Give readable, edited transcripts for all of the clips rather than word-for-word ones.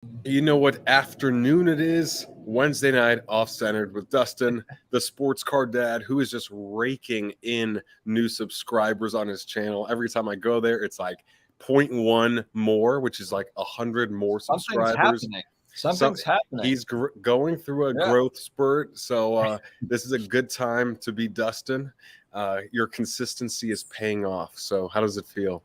You know what afternoon it is? Wednesday night, off-centered with Dustin, the sports card dad, who is just raking in new subscribers on his channel. Every time I go there, it's like 0.1 more, which is like 100 more Something's subscribers. happening. Something's happening. He's going through a growth spurt, so this is a good time to be Dustin. Your consistency is paying off. So how does it feel?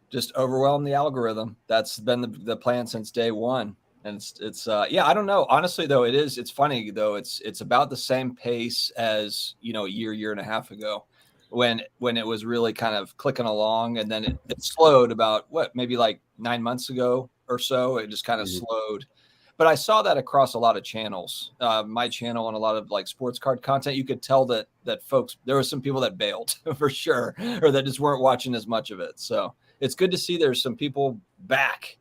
Just overwhelm the algorithm. That's been the plan since day one. And it's yeah, I don't know. Honestly, though, it's funny though. It's about the same pace as, a year and a half ago when it was really kind of clicking along, and then it slowed about maybe like 9 months ago or so. It just kind of slowed. But I saw that across a lot of channels, my channel and a lot of like sports card content. You could tell that folks, there were some people that bailed for sure, or that just weren't watching as much of it. So it's good to see there's some people back.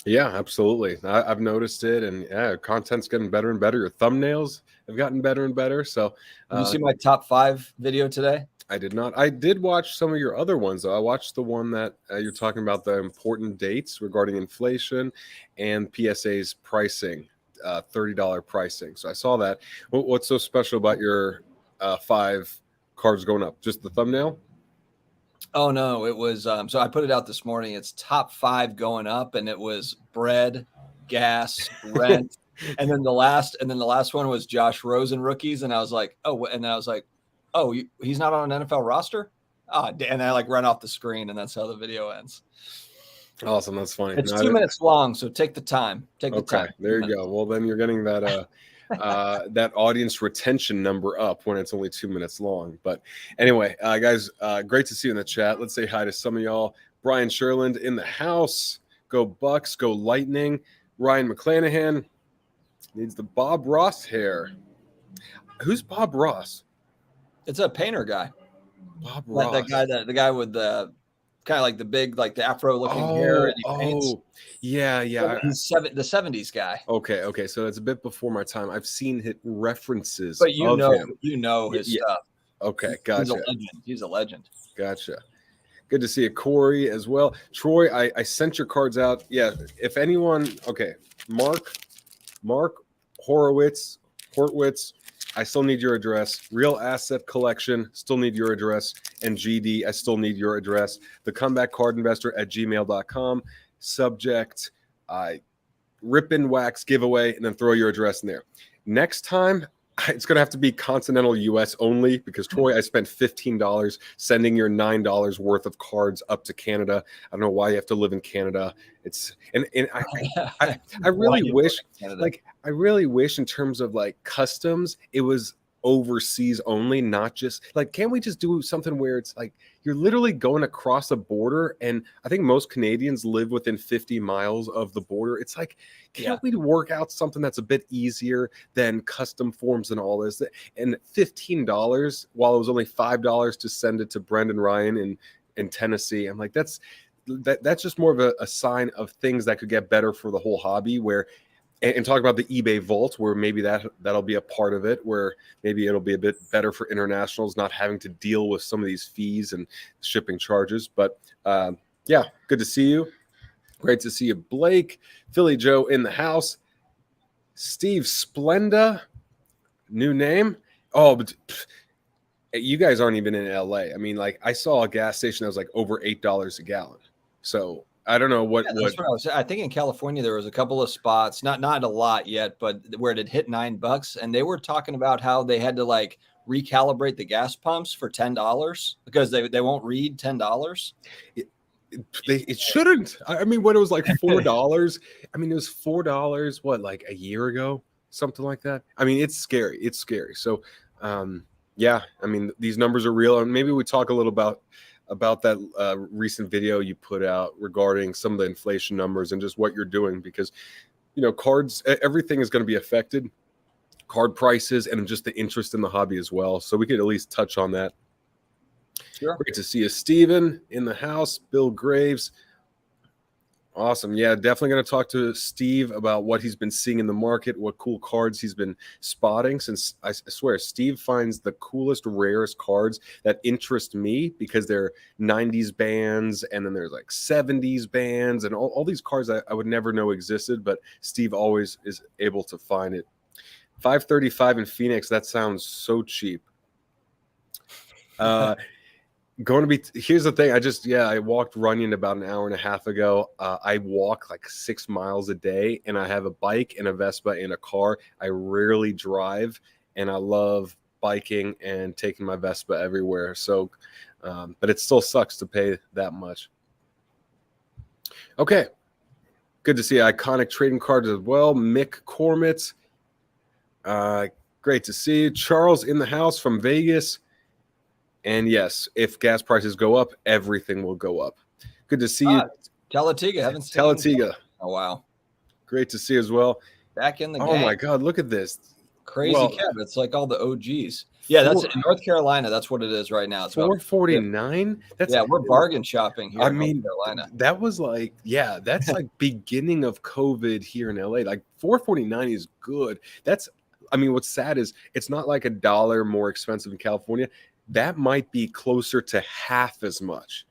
Yeah, absolutely. I've noticed it, and yeah, content's getting better and better. Your thumbnails have gotten better and better. So, did you see my top 5 video today? I did not. I did watch some of your other ones, though. I watched the one that you're talking about, the important dates regarding inflation and PSA's pricing, $30 pricing. So I saw that. What's so special about your 5 cards going up? Just the thumbnail? Oh no, it was so I put it out this morning. It's top 5 going up, and it was bread, gas, rent, and then the last one was Josh Rosen rookies, and I was like, he's not on an NFL roster. And I like run off the screen, and that's how the video ends. Awesome, that's funny. It's 2 minutes long, so take the time. Take the time. There you go. Well, then you're getting that that audience retention number up when it's only 2 minutes long. But anyway, guys, great to see you in the chat. Let's say hi to some of y'all. Brian Sherland in the house. Go Bucks. Go Lightning. Ryan McClanahan needs the Bob Ross hair. Who's Bob Ross? It's a painter guy. Bob Ross. The guy with the kind of like the big, like the afro-looking hair, and he paints. Yeah. He's the 70s guy. Okay. So it's a bit before my time. I've seen hit references, but his stuff. Okay, gotcha. He's a legend. Gotcha. Good to see you, Corey, as well. Troy, I sent your cards out. Yeah, if anyone, okay, Mark Horowitz, I still need your address. Real Asset Collection, still need your address. And GD, I still need your address. The Comeback Card Investor at gmail.com. Subject, rip and wax giveaway, and then throw your address in there. Next time, it's going to have to be continental U.S. only, because Troy, I spent $15 sending your $9 worth of cards up to Canada. I don't know why you have to live in Canada. It's and I really wish, I really wish in terms of like customs, it was overseas only, not just like, can't we just do something where it's like you're literally going across a border, and I think most Canadians live within 50 miles of the border. It's like, can't we work out something that's a bit easier than custom forms and all this? And $15, while it was only $5 to send it to Brendan Ryan in Tennessee, I'm like, that's just more of a sign of things that could get better for the whole hobby. Where and talk about the eBay vault, where maybe that'll be a part of it, where maybe it'll be a bit better for internationals not having to deal with some of these fees and shipping charges. But yeah, good to see you. Great to see you, Blake. Philly Joe in the house. Steve Splenda, new name. Oh, but you guys aren't even in LA. I mean, like, I saw a gas station that was like over $8 a gallon. So I don't know what. I think in California there was a couple of spots, not a lot yet, but where it had hit $9, and they were talking about how they had to like recalibrate the gas pumps for $10 because they won't read $10. It shouldn't. I mean, when it was like $4, I mean, it was $4. What, like a year ago, something like that. I mean, it's scary. It's scary. So, yeah. I mean, these numbers are real, and maybe we talk a little about that recent video you put out regarding some of the inflation numbers and just what you're doing, because, cards, everything is going to be affected, card prices, and just the interest in the hobby as well. So we could at least touch on that. Sure. Great to see you, Steven, in the house. Bill Graves. Awesome. Yeah, definitely going to talk to Steve about what he's been seeing in the market, what cool cards he's been spotting. Since I swear, Steve finds the coolest, rarest cards that interest me because they're 90s bands and then there's like 70s bands and all these cards I would never know existed, but Steve always is able to find it. 535 in Phoenix. That sounds so cheap. Going to be here's the thing. I walked Runyon about an hour and a half ago. I walk like 6 miles a day, and I have a bike and a Vespa and a car. I rarely drive, and I love biking and taking my Vespa everywhere. So, but it still sucks to pay that much. Okay, good to see iconic trading cards as well. Mick Cormitz, great to see you. Charles in the house from Vegas. And yes, if gas prices go up, everything will go up. Good to see you. Talatiga, haven't seen Talatiga. Oh, wow. Great to see you as well. Back in the game. Oh, my God. Look at this. Crazy cap. It's like all the OGs. Yeah, that's in North Carolina. That's what it is right now. It's $449. We're bargain shopping here in North Carolina. That was like, that's like beginning of COVID here in LA. Like $449 is good. What's sad is it's not like $1 more expensive in California. That might be closer to half as much.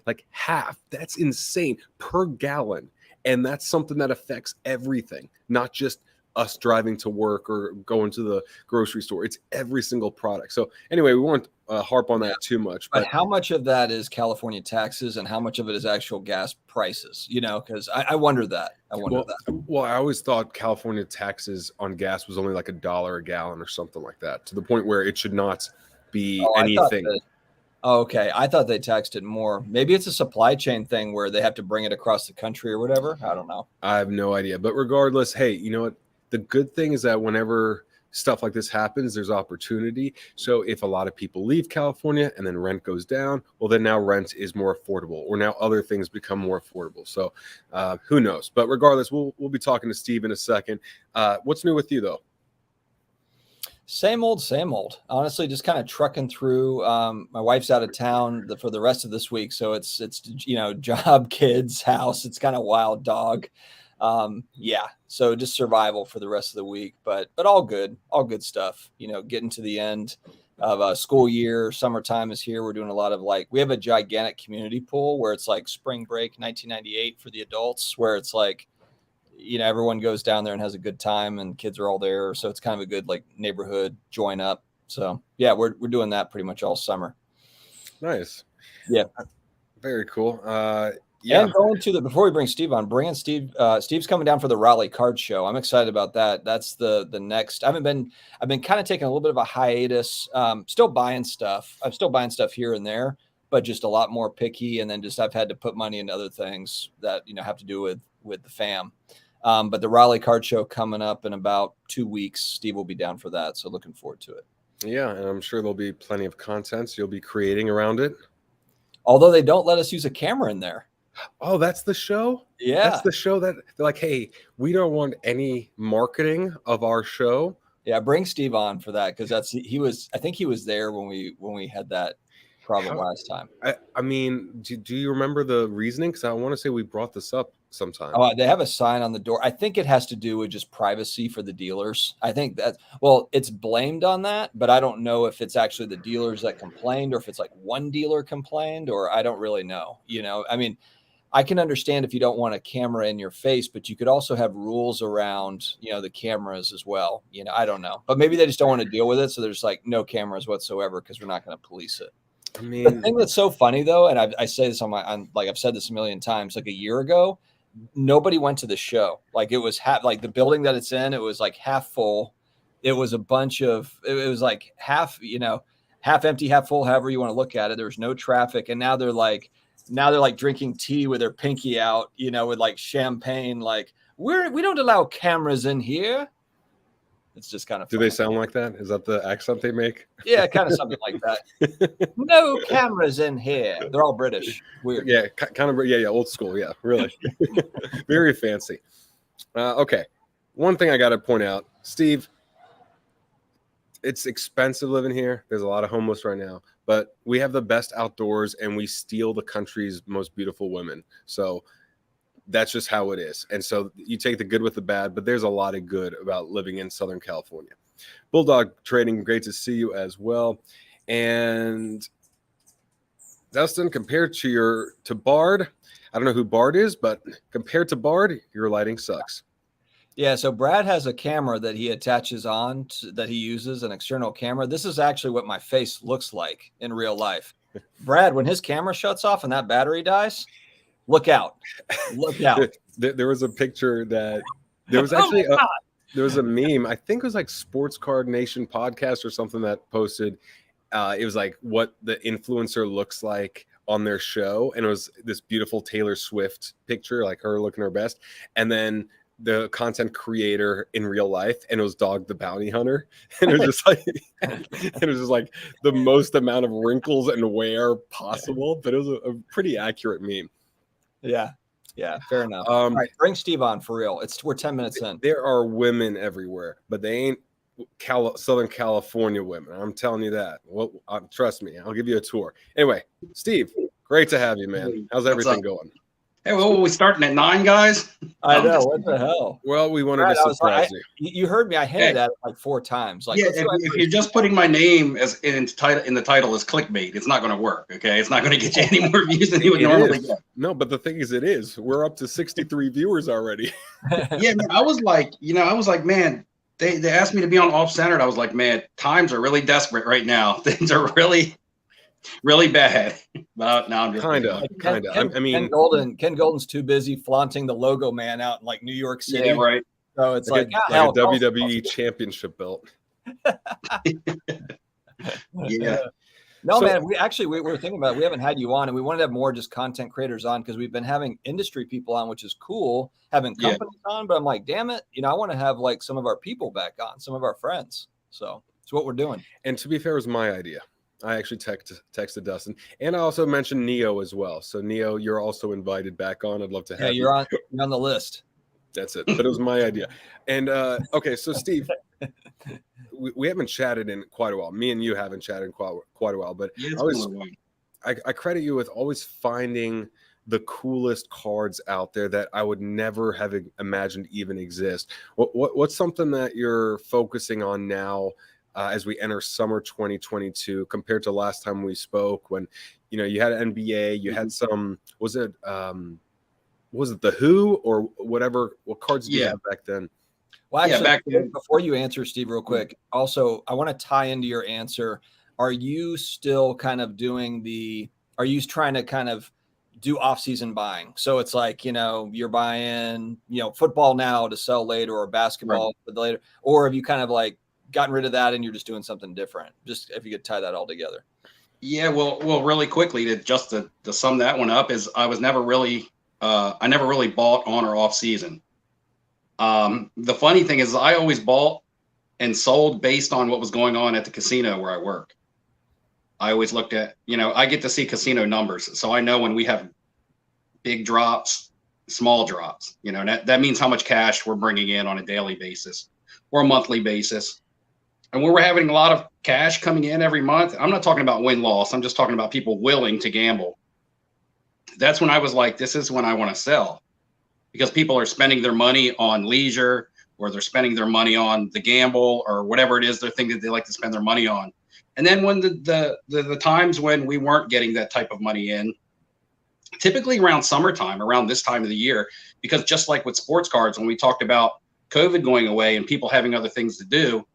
Like half. That's insane per gallon. And that's something that affects everything, not just us driving to work or going to the grocery store. It's every single product. So anyway, we won't harp on that too much. But how much of that is California taxes and how much of it is actual gas prices? Because I wonder that. Well, I always thought California taxes on gas was only like $1 a gallon or something like that, to the point where it should not be anything. Okay. I thought they taxed it more. Maybe it's a supply chain thing where they have to bring it across the country or whatever. I don't know. I have no idea. But regardless, hey, you know what? The good thing is that whenever stuff like this happens, there's opportunity. So if a lot of people leave California and then rent goes down, well, then now rent is more affordable, or now other things become more affordable. So who knows? But regardless, we'll be talking to Steve in a second. What's new with you, though? Same old, same old. Honestly, just kind of trucking through. My wife's out of town for the rest of this week, so it's job, kids, house. It's kind of wild dog. So just survival for the rest of the week, but all good stuff. Getting to the end of a school year. Summertime is here. We're doing a lot of we have a gigantic community pool where it's like spring break 1998 for the adults, where it's like, everyone goes down there and has a good time and kids are all there. So it's kind of a good neighborhood join up. So yeah, we're doing that pretty much all summer. Nice. Yeah. Very cool. And going to before we bring Steve on, bringing Steve, Steve's coming down for the Raleigh card show. I'm excited about that. That's the next. I've been kind of taking a little bit of a hiatus. Still buying stuff. I'm still buying stuff here and there, but just a lot more picky. And then I've had to put money into other things that, have to do with the fam. But the Raleigh card show coming up in about 2 weeks, Steve will be down for that. So looking forward to it. Yeah. And I'm sure there'll be plenty of content you'll be creating around it. Although they don't let us use a camera in there. Oh, that's the show? Yeah. That's the show that they're like, hey, we don't want any marketing of our show. Yeah, bring Steve on for that, because I think he was there when we had that problem last time. I mean, do you remember the reasoning? Because I want to say we brought this up sometime. Oh, they have a sign on the door. I think it has to do with just privacy for the dealers. I think it's blamed on that, but I don't know if it's actually the dealers that complained or if it's like one dealer complained, or I don't really know. I can understand if you don't want a camera in your face, but you could also have rules around, the cameras as well. I don't know, but maybe they just don't want to deal with it. So there's no cameras whatsoever because we're not going to police it. I mean, the thing that's so funny though, and I say this I've said this a million times, a year ago, nobody went to the show. It was the building that it's in, it was half full. It was a bunch of, it was half, half empty, half full, however you want to look at it. There was no traffic. And now they're drinking tea with their pinky out, with champagne. We don't allow cameras in here. It's just kind of funny. Do they sound like that? Is that the accent they make? Yeah, kind of something like that. No cameras in here. They're all British. Weird. Yeah, kind of. Yeah, old school. Yeah, really. Very fancy. Okay. One thing I got to point out, Steve, it's expensive living here. There's a lot of homeless right now, but we have the best outdoors and we steal the country's most beautiful women. So that's just how it is. And so you take the good with the bad, but there's a lot of good about living in Southern California. Bulldog Trading, great to see you as well. And Dustin, compared to Bard, I don't know who Bard is, but compared to Bard, your lighting sucks. Yeah, so Brad has a camera that he attaches that he uses, an external camera. This is actually what my face looks like in real life. Brad, when his camera shuts off and that battery dies, look out. Look out. There was a picture that there was actually there was a meme. I think it was like Sports Card Nation podcast or something that posted. It was like what the influencer looks like on their show. And it was this beautiful Taylor Swift picture, like her looking her best. And then the content creator in real life, and it was Dog the Bounty Hunter, and it was just like the most amount of wrinkles and wear possible, but it was a pretty accurate meme. Yeah, fair enough. All right, bring Steve on for real. We're 10 minutes in. There are women everywhere, but they ain't Southern California women. I'm telling you that. Well, trust me, I'll give you a tour. Anyway, Steve, great to have you, man. How's everything going? Hey, well, we starting at 9, guys? I know. What the hell? Well, we wanted to surprise you. You heard me. I hinted at it like 4 times. Like, yeah, if you're just putting my name as in the title as clickbait, it's not going to work. Okay, it's not going to get you any more views than you would normally get. No, but the thing is, it is. We're up to 63 viewers already. Yeah, man, I was like, man, they asked me to be on Off Centered. I was like, man, times are really desperate right now. Things are really bad. But now I'm just kind of. I mean, Ken Golden's too busy flaunting the logo man out in like New York City. Yeah, right. So it's like a WWE championship belt. Yeah. No, man, we were thinking about it. We haven't had you on, and we wanted to have more just content creators on because we've been having industry people on, which is cool, having companies on. But I'm like, damn it, I want to have like some of our people back on, some of our friends. So it's what we're doing. And to be fair, it was my idea. I actually texted Dustin, and I also mentioned Neo as well. So Neo, you're also invited back on. I'd love to have you. You're on the list. That's it. But it was my idea. And okay, so Steve, we haven't chatted in quite a while. Me and you haven't chatted in quite a while. But I credit you with always finding the coolest cards out there that I would never have imagined even exist. What's something that you're focusing on now? As we enter summer 2022, compared to last time we spoke, when you had NBA, you had some, was it the Who or whatever? What cards did you have back then? Well, actually, before you answer, Steve, real quick, also I want to tie into your answer. Are you still kind of are you trying to kind of do off-season buying? So it's like, you're buying, football now to sell later, or basketball for later, or have you kind of like gotten rid of that and you're just doing something different? Just if you could tie that all together. Yeah, well, really quickly to sum that one up is I never really bought on or off season. The funny thing is I always bought and sold based on what was going on at the casino where I work. I always looked at, I get to see casino numbers. So I know when we have big drops, small drops, that means how much cash we're bringing in on a daily basis or a monthly basis. And when we're having a lot of cash coming in every month, I'm not talking about win-loss. I'm just talking about people willing to gamble. That's when I was like, this is when I want to sell, because people are spending their money on leisure, or they're spending their money on the gamble, or whatever it is they're thinking they like to spend their money on. And then when the times when we weren't getting that type of money in, typically around summertime, around this time of the year, because just like with sports cards, when we talked about COVID going away and people having other things to do,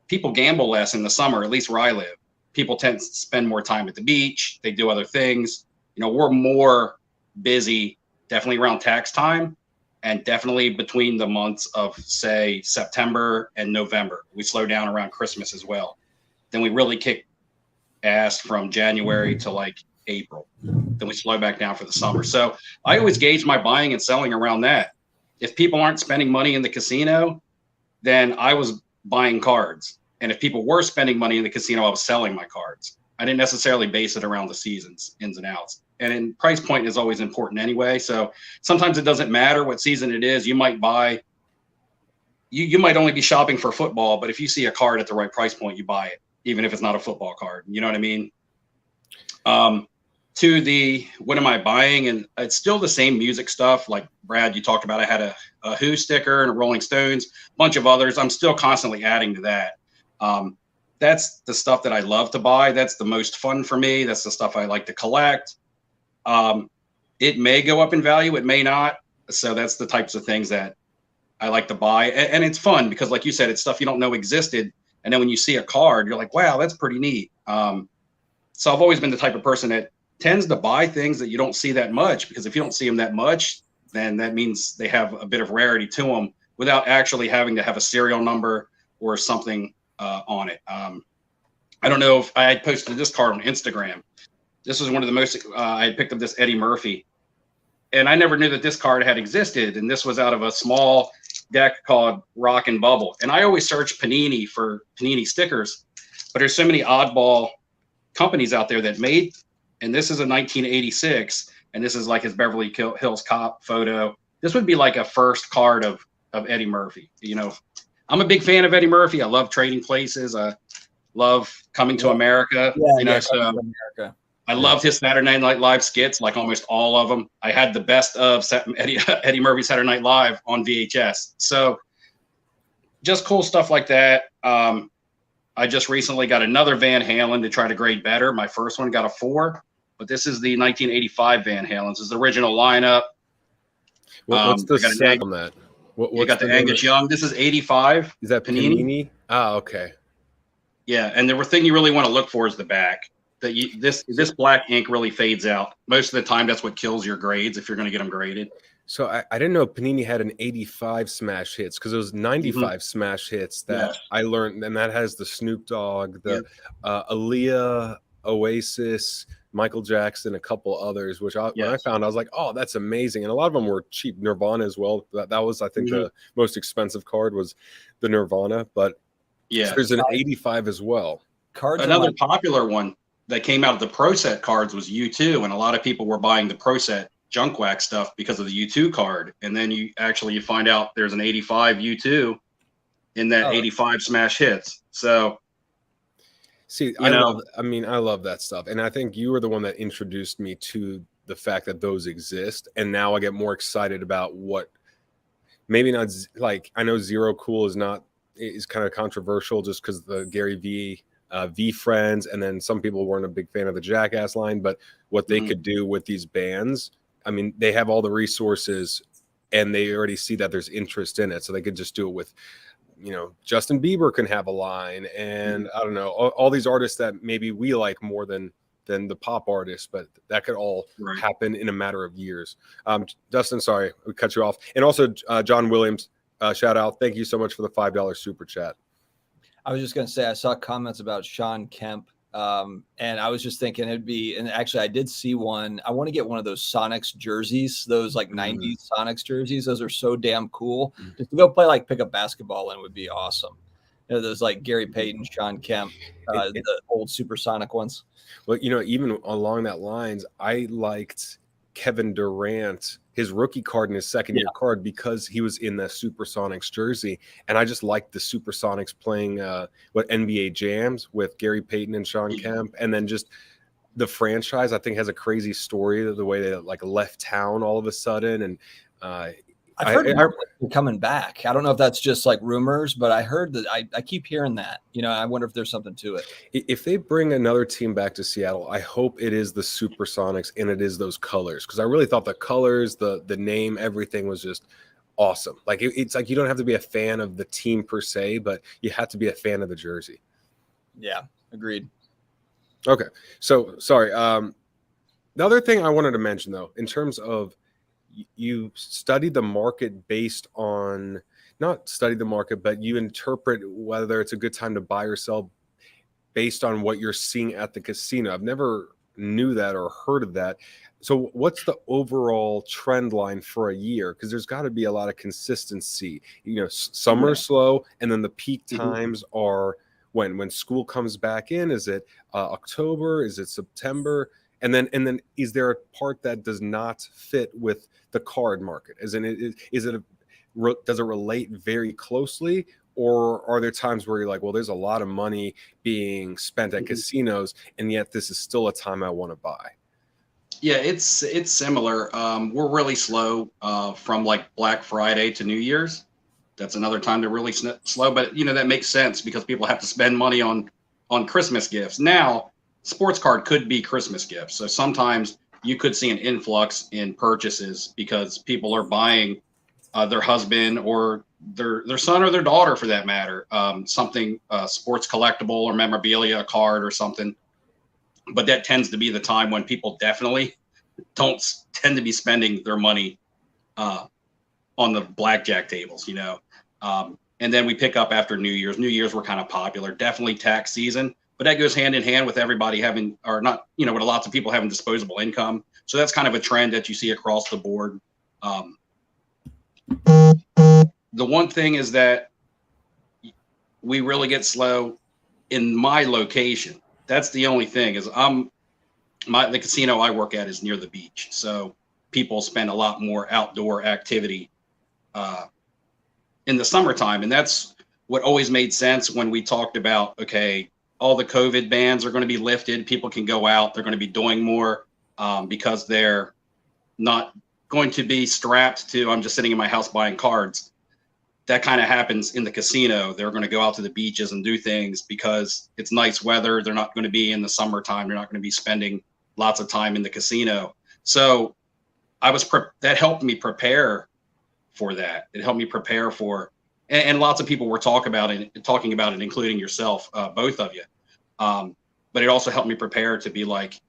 people gamble less in the summer, at least where I live. People tend to spend more time at the beach. They do other things. We're more busy, definitely around tax time, and definitely between the months of, say, September and November. We slow down around Christmas as well. Then we really kick ass from January to like April. Then we slow back down for the summer. So I always gauge my buying and selling around that. If people aren't spending money in the casino, then I was buying cards. And if people were spending money in the casino, I was selling my cards. I didn't necessarily base it around the seasons, ins and outs. And price point is always important anyway. So sometimes it doesn't matter what season it is. You might buy, you might only be shopping for football, but if you see a card at the right price point, you buy it, even if it's not a football card. You know what I mean? to the what am I buying, and it's still the same music stuff. Like Brad, you talked about, I had a Who sticker and a Rolling Stones, a bunch of others. I'm still constantly adding to that. That's the stuff that I love to buy. That's the most fun for me. That's the stuff I like to collect. It may go up in value, it may not. So that's the types of things that I like to buy. And it's fun because, like you said, it's stuff you don't know existed. And then when you see a card, you're like, wow, that's pretty neat. So I've always been the type of person that tends to buy things that you don't see that much, because if you don't see them that much, then that means they have a bit of rarity to them without actually having to have a serial number or something on it. I don't know if I had posted this card on Instagram. This was one of the most, I had picked up this Eddie Murphy, and I never knew that this card had existed. And this was out of a small deck called Rock and Bubble. And I always search Panini for Panini stickers, but there's so many oddball companies out there that made, and this is a 1986, and this is like his Beverly Hills Cop photo. This would be like a first card of Eddie Murphy. You know, I'm a big fan of Eddie Murphy. I love Trading Places. I love Coming to America. Yeah, you know, yeah, so America. I loved his Saturday Night Live skits, like almost all of them. I had the best of Eddie Murphy Saturday Night Live on VHS. So just cool stuff like that. I just recently got another Van Halen to try to grade better. My first one got a 4, but this is the 1985 Van Halen. This is the original lineup. What's the set on that? You got the Angus Young. This is 85. Is that Panini? Ah, okay. Yeah, and the thing you really want to look for is the back. That this black ink really fades out. Most of the time, that's what kills your grades if you're going to get them graded. So I didn't know Panini had an 85 smash hits, because it was 95 smash hits that I learned, and that has the Snoop Dogg, the Aaliyah, Oasis, Michael Jackson, a couple others, which when I found, I was like, oh, that's amazing. And a lot of them were cheap. Nirvana as well. That was, I think, the most expensive card was the Nirvana, but there's an 85 as well. Another popular one that came out of the Pro Set cards was U2, and a lot of people were buying the Pro Set junk wax stuff because of the U2 card. And then you find out there's an 85 U2 in that 85 smash hits. So see, I love that stuff. And I think you were the one that introduced me to the fact that those exist. And now I get more excited about what, maybe not, like, I know Zero Cool is kind of controversial just because the Gary V friends, and then some people weren't a big fan of the Jackass line, but what they could do with these bands, I mean, they have all the resources and they already see that there's interest in it. So they could just do it with, Justin Bieber can have a line, and I don't know, all these artists that maybe we like more than the pop artists, but that could all happen in a matter of years. Dustin, sorry, we cut you off. And also John Williams, shout out. Thank you so much for the $5 super chat. I was just going to say, I saw comments about Sean Kemp, and I was just thinking it'd be, and actually I did see one. I want to get one of those Sonics jerseys, those like 90s Sonics jerseys. Those are so damn cool. Just to go play, like pick up basketball in would be awesome. Those like Gary Payton, Sean Kemp, the old Supersonic ones. Well, even along that lines, I liked Kevin Durant, his rookie card and his second year card, because he was in the Supersonics jersey. And I just liked the Supersonics playing NBA Jams with Gary Payton and Sean Kemp. And then just the franchise, I think, has a crazy story, the way they like left town all of a sudden. And I've heard they're coming back. I don't know if that's just like rumors, but I heard that I keep hearing that. I wonder if there's something to it. If they bring another team back to Seattle, I hope it is the Supersonics and it is those colors, because I really thought the colors, the name, everything was just awesome. Like it's like you don't have to be a fan of the team per se, but you have to be a fan of the jersey. Yeah, agreed. Okay, so sorry. The other thing I wanted to mention, though, in terms of you study the market based on, not study the market, but you interpret whether it's a good time to buy or sell based on what you're seeing at the casino. I've never knew that or heard of that. So what's the overall trend line for a year? Because there's got to be a lot of consistency. Summer slow, and then the peak times are when school comes back in. Is it October? Is it September? And then is there a part that does not fit with the card market? Does it relate very closely, or are there times where you're like, well, there's a lot of money being spent at casinos, and yet this is still a time I want to buy? Yeah, it's similar. We're really slow from like Black Friday to New Year's. That's another time to really slow, but that makes sense because people have to spend money on Christmas gifts. Now, sports card could be Christmas gifts, so sometimes you could see an influx in purchases because people are buying their husband or their son or their daughter, for that matter, something sports collectible or memorabilia, a card or something. But that tends to be the time when people definitely don't tend to be spending their money on the blackjack tables, and then we pick up after New Year's. New Year's were kind of popular, definitely tax season, but that goes hand in hand with everybody having, or not, with lots of people having disposable income. So that's kind of a trend that you see across the board. The one thing is that we really get slow in my location. That's the only thing is the casino I work at is near the beach. So people spend a lot more outdoor activity in the summertime. And that's what always made sense when we talked about, okay, all the COVID bans are going to be lifted. People can go out. They're going to be doing more because they're not going to be strapped to, I'm just sitting in my house buying cards. That kind of happens in the casino. They're going to go out to the beaches and do things because it's nice weather. They're not going to be in the summertime. They're not going to be spending lots of time in the casino. So that helped me prepare for that. It helped me prepare for, and lots of people were talking about it, including yourself, both of you. But it also helped me prepare to be like,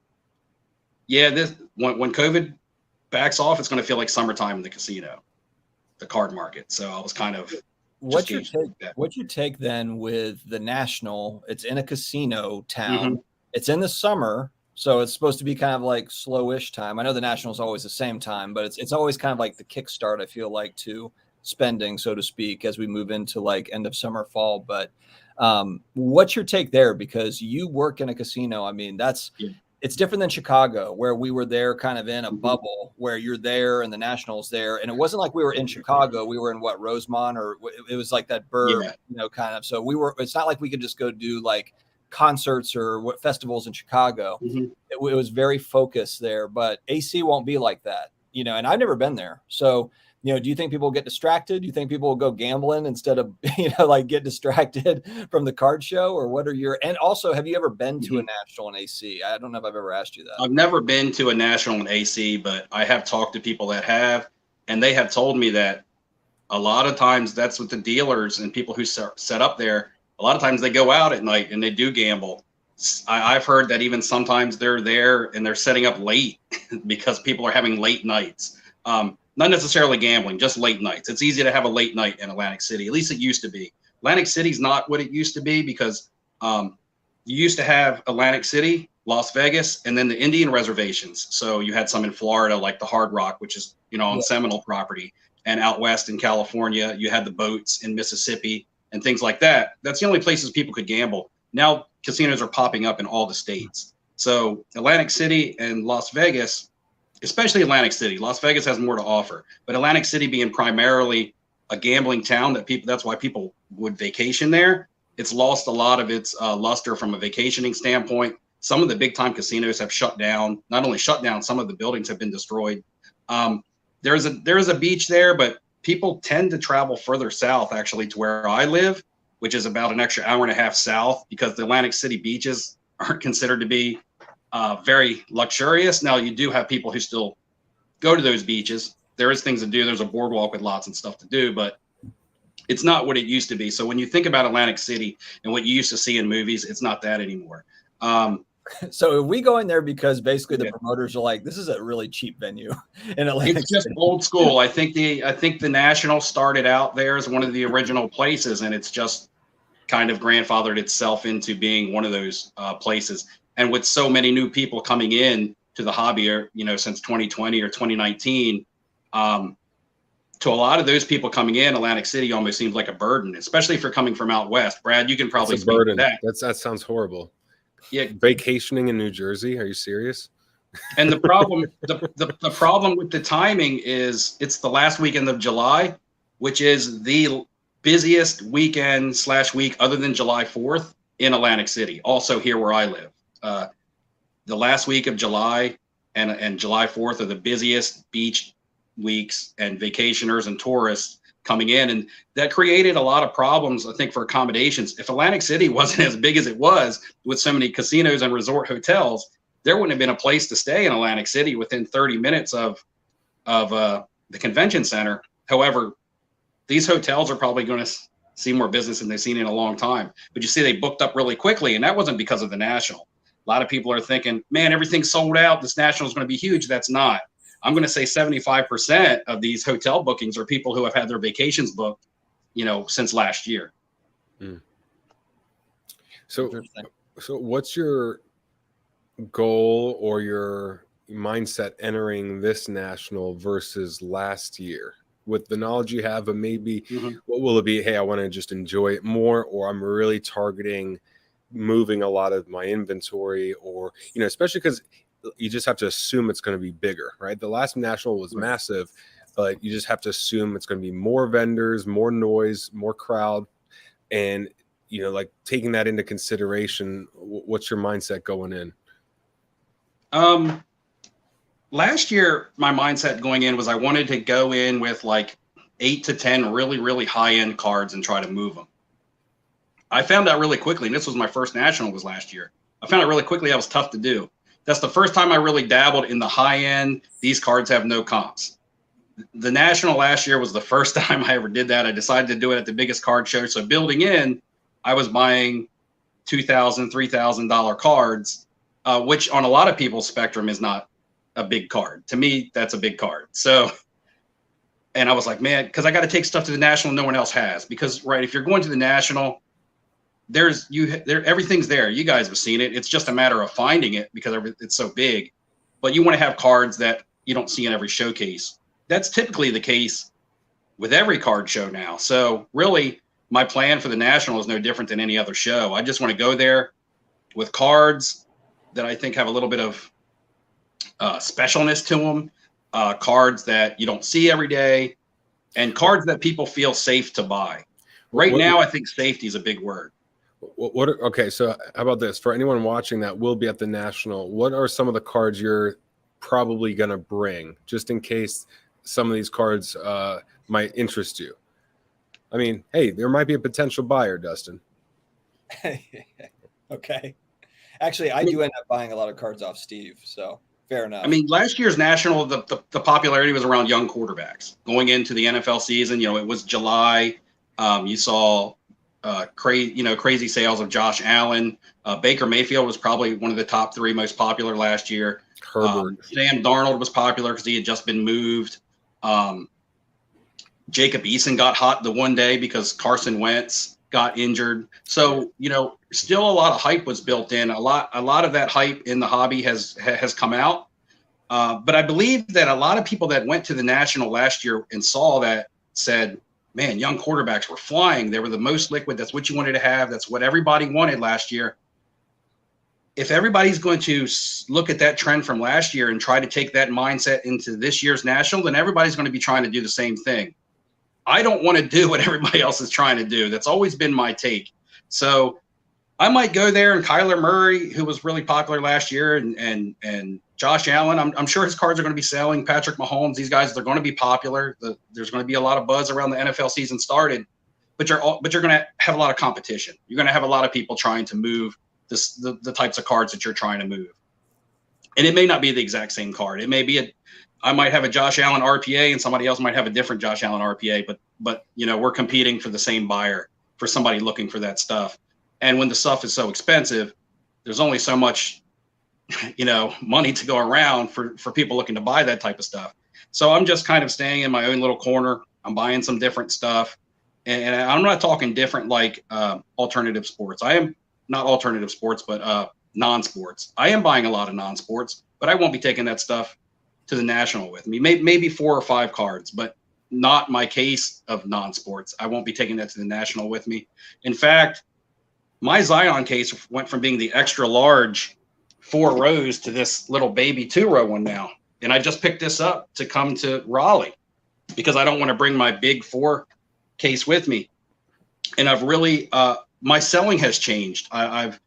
yeah, when COVID backs off, it's going to feel like summertime in the casino, the card market. So I was kind of. What's your take then with the National? It's in a casino town. Mm-hmm. It's in the summer, so it's supposed to be kind of like slowish time. I know the National's always the same time, but it's always kind of like the kickstart, I feel like, to spending, so to speak, as we move into like end of summer, fall. But what's your take there? Because you work in a casino. I mean, it's different than Chicago, where we were there kind of in a bubble where you're there and the National's there. And it wasn't like we were in Chicago. We were in Rosemont, or it was like that burb, kind of. So it's not like we could just go do like concerts or festivals in Chicago. Mm-hmm. It was very focused there, but AC won't be like that, and I've never been there. So, do you think people get distracted? Do you think people will go gambling instead of, like get distracted from the card show? Or what are and also, have you ever been to a National in AC? I don't know if I've ever asked you that. I've never been to a National in AC, but I have talked to people that have, and they have told me that a lot of times that's what the dealers and people who set up there, a lot of times they go out at night and they do gamble. I've heard that even sometimes they're there and they're setting up late because people are having late nights. Not necessarily gambling, just late nights. It's easy to have a late night in Atlantic City. At least it used to be. Atlantic City's not what it used to be because you used to have Atlantic City, Las Vegas, and then the Indian reservations. So you had some in Florida, like the Hard Rock, which is, on Seminole property. And out west in California, you had the boats in Mississippi and things like that. That's the only places people could gamble. Now casinos are popping up in all the states. So Atlantic City and Las Vegas, especially Atlantic City. Las Vegas has more to offer, but Atlantic City being primarily a gambling town that's why people would vacation there. It's lost a lot of its luster from a vacationing standpoint. Some of the big time casinos have shut down, not only shut down, some of the buildings have been destroyed. There is a beach there, but people tend to travel further south actually to where I live, which is about an extra hour and a half south because the Atlantic City beaches aren't considered to be very luxurious. Now you do have people who still go to those beaches. There is things to do. There's a boardwalk with lots and stuff to do, but it's not what it used to be. So when you think about Atlantic City and what you used to see in movies, it's not that anymore. So are we going there because basically the promoters are like, this is a really cheap venue in Atlantic It's just City. old school. I think the National started out there as one of the original places, and it's just kind of grandfathered itself into being one of those places. And with so many new people coming in to the hobby, since 2020 or 2019, to a lot of those people coming in, Atlantic City almost seems like a burden, especially if you're coming from out west. Brad, you can probably speak to that. That sounds horrible. Yeah, vacationing in New Jersey. Are you serious? And the problem, the problem with the timing is it's the last weekend of July, which is the busiest weekend/week other than July 4th in Atlantic City. Also here where I live. The last week of July and July 4th are the busiest beach weeks, and vacationers and tourists coming in. And that created a lot of problems, I think, for accommodations. If Atlantic City wasn't as big as it was with so many casinos and resort hotels, there wouldn't have been a place to stay in Atlantic City within 30 minutes of the convention center. However, these hotels are probably going to see more business than they've seen in a long time. But you see, they booked up really quickly, and that wasn't because of the National. A lot of people are thinking, man, everything's sold out. This National is going to be huge. That's not. I'm going to say 75% of these hotel bookings are people who have had their vacations booked, since last year. Mm. So what's your goal or your mindset entering this National versus last year? With the knowledge you have, of maybe what will it be? Hey, I want to just enjoy it more, or I'm really targeting moving a lot of my inventory, or, especially because you just have to assume it's going to be bigger, right? The last National was massive, but you just have to assume it's going to be more vendors, more noise, more crowd. And, like taking that into consideration, what's your mindset going in? Last year, my mindset going in was I wanted to go in with like 8 to 10 really, really high-end cards and try to move them. I found out really quickly, and this was my first National was last year. I found out really quickly that was tough to do. That's the first time I really dabbled in the high-end. These cards have no comps. The National last year was the first time I ever did that. I decided to do it at the biggest card show. So building in, I was buying $2,000, $3,000 cards, which on a lot of people's spectrum is not a big card. To me, that's a big card. So, and I was like, man, because I got to take stuff to the National no one else has. Because, right, if you're going to the National, everything's there. You guys have seen it. It's just a matter of finding it because it's so big. But you want to have cards that you don't see in every showcase. That's typically the case with every card show now. So really, my plan for the National is no different than any other show. I just want to go there with cards that I think have a little bit of specialness to them, cards that you don't see every day, and cards that people feel safe to buy. Right now, I think safety is a big word. Okay, so how about this? For anyone watching that will be at the National, what are some of the cards you're probably going to bring, just in case some of these cards might interest you? I mean, hey, there might be a potential buyer, Dustin. Okay. Actually, I do end up buying a lot of cards off Steve, so fair enough. I mean, last year's National, the popularity was around young quarterbacks. Going into the NFL season, it was July. You saw crazy sales of Josh Allen. Baker Mayfield was probably one of the top 3 most popular last year. Herbert. Sam Darnold was popular because he had just been moved. Jacob Eason got hot the one day because Carson Wentz got injured. So, still a lot of hype was built in. A lot of that hype in the hobby has come out. But I believe that a lot of people that went to the National last year and saw that said, man, young quarterbacks were flying. They were the most liquid. That's what you wanted to have. That's what everybody wanted last year. If everybody's going to look at that trend from last year and try to take that mindset into this year's National, then everybody's going to be trying to do the same thing. I don't want to do what everybody else is trying to do. That's always been my take. So I might go there, and Kyler Murray, who was really popular last year, and Josh Allen, I'm sure his cards are going to be selling. Patrick Mahomes, these guys, they're going to be popular. There's going to be a lot of buzz around the NFL season started, but you're going to have a lot of competition. You're going to have a lot of people trying to move the types of cards that you're trying to move. And it may not be the exact same card. It may be I might have a Josh Allen RPA and somebody else might have a different Josh Allen RPA, but we're competing for the same buyer, for somebody looking for that stuff. And when the stuff is so expensive, there's only so much, money to go around for people looking to buy that type of stuff. So I'm just kind of staying in my own little corner. I'm buying some different stuff. And I'm not talking different like alternative sports. I am not alternative sports, but non-sports. I am buying a lot of non-sports, but I won't be taking that stuff to the National with me. Maybe 4 or 5 cards, but not my case of non-sports. I won't be taking that to the National with me. In fact, my Zion case went from being the extra large 4 rows to this little baby 2-row one now. And I just picked this up to come to Raleigh because I don't want to bring my big 4 case with me. And I've really, my selling has changed. I've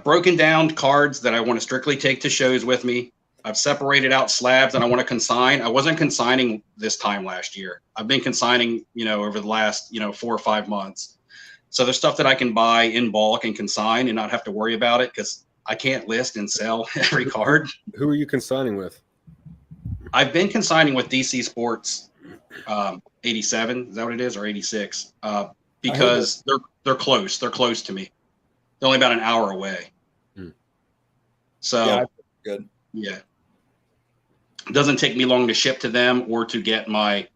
broken down cards that I want to strictly take to shows with me. I've separated out slabs and I want to consign. I wasn't consigning this time last year. I've been consigning, over the last, 4 or 5 months. So there's stuff that I can buy in bulk and consign and not have to worry about it because I can't list and sell every card. Who are you consigning with? I've been consigning with DC Sports 87. Is that what it is? Or 86? Because they're close. They're close to me. They're only about an hour away. So Yeah, good. Yeah. It doesn't take me long to ship to them or to get my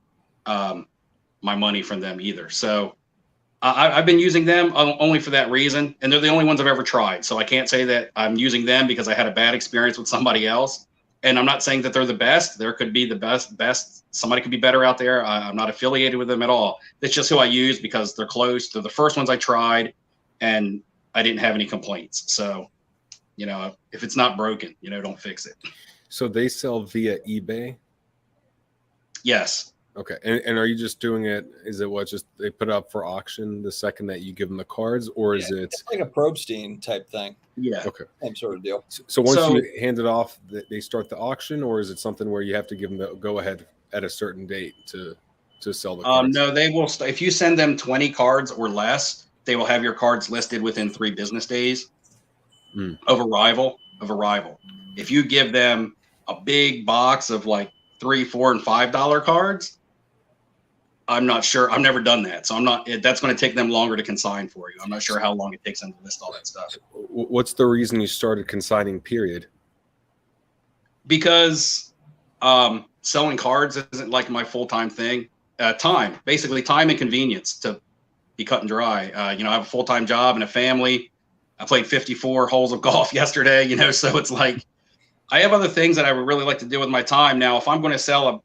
money from them either. So I've been using them only for that reason, and they're the only ones I've ever tried. So I can't say that I'm using them because I had a bad experience with somebody else. And I'm not saying that they're the best. There could be the best. Somebody could be better out there. I'm not affiliated with them at all. It's just who I use because they're close. They're the first ones I tried, and I didn't have any complaints. So, if it's not broken, don't fix it. So they sell via eBay? Yes. Okay. And are you just doing it? Is it just they put it up for auction the second that you give them the cards, or is it? It's like a Probstein type thing. Yeah. Okay. Same sort of deal. So once you hand it off, they start the auction, or is it something where you have to give them the go ahead at a certain date to sell the cards? No, they will. If you send them 20 cards or less, they will have your cards listed within 3 business days of arrival. If you give them a big box of like $3, $4, and $5 cards, I'm not sure. I've never done that, so I'm not. That's going to take them longer to consign for you. I'm not sure how long it takes them to list all that stuff. What's the reason you started consigning? Period. Because selling cards isn't like my full-time thing. Time and convenience, to be cut and dry. I have a full-time job and a family. I played 54 holes of golf yesterday. So it's like I have other things that I would really like to do with my time. Now, if I'm going to sell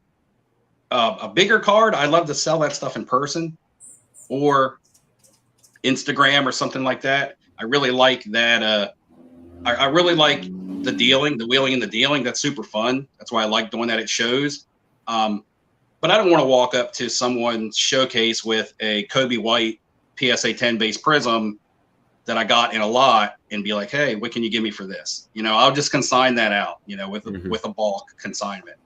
a bigger card, I love to sell that stuff in person or Instagram or something like that. I really like that. I really like the wheeling and the dealing. That's super fun. That's why I like doing that at shows. But I don't want to walk up to someone's showcase with a Kobe White PSA 10 base prism that I got in a lot and be like, hey, what can you give me for this? I'll just consign that out, with a bulk consignment.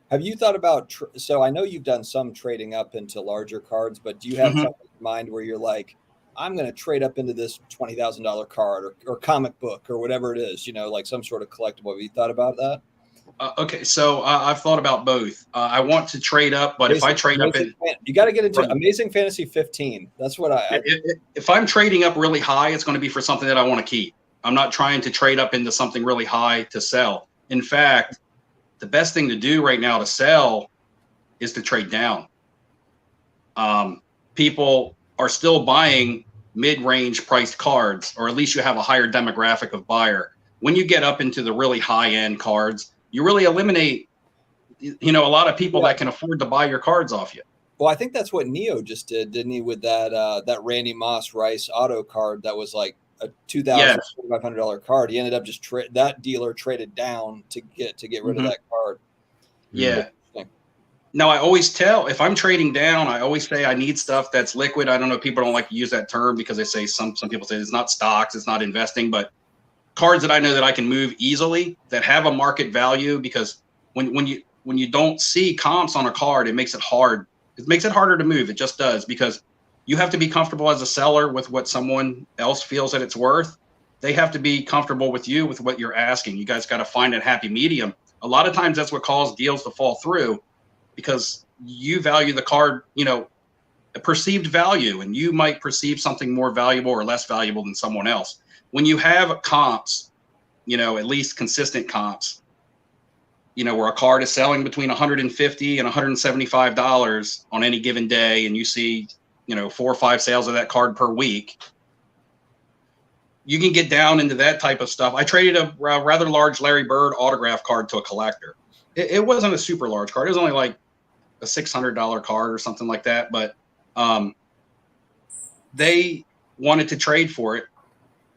Have you thought about, so I know you've done some trading up into larger cards, but do you have something in mind where you're like, I'm going to trade up into this $20,000 card or comic book or whatever it is, like some sort of collectible? Have you thought about that? Okay, so I've thought about both. I want to trade up, but if I trade up you got to get into Amazing Fantasy 15. That's what if I'm trading up really high, it's going to be for something that I want to keep. I'm not trying to trade up into something really high to sell. In fact, the best thing to do right now to sell is to trade down. People are still buying mid-range priced cards, or at least you have a higher demographic of buyer. When you get up into the really high-end cards, you really eliminate, a lot of people that can afford to buy your cards off you. Well, I think that's what Neo just did, didn't he, with that Randy Moss Rice auto card that was like a $2,000, $2,500 card. He ended up just that dealer traded down to get rid of that card. Yeah. Now, I always tell, if I'm trading down, I always say I need stuff that's liquid. I don't know, people don't like to use that term because they say some people say it's not stocks, it's not investing, but cards that I know that I can move easily, that have a market value, because when you don't see comps on a card, it makes it hard. It makes it harder to move. It just does, because you have to be comfortable as a seller with what someone else feels that it's worth. They have to be comfortable with you with what you're asking. You guys got to find a happy medium. A lot of times that's what causes deals to fall through, because you value the card, a perceived value, and you might perceive something more valuable or less valuable than someone else. When you have comps, at least consistent comps, where a card is selling between $150 and $175 on any given day, and you see, 4 or 5 sales of that card per week, you can get down into that type of stuff. I traded a rather large Larry Bird autograph card to a collector. It wasn't a super large card. It was only like a $600 card or something like that. But they wanted to trade for it.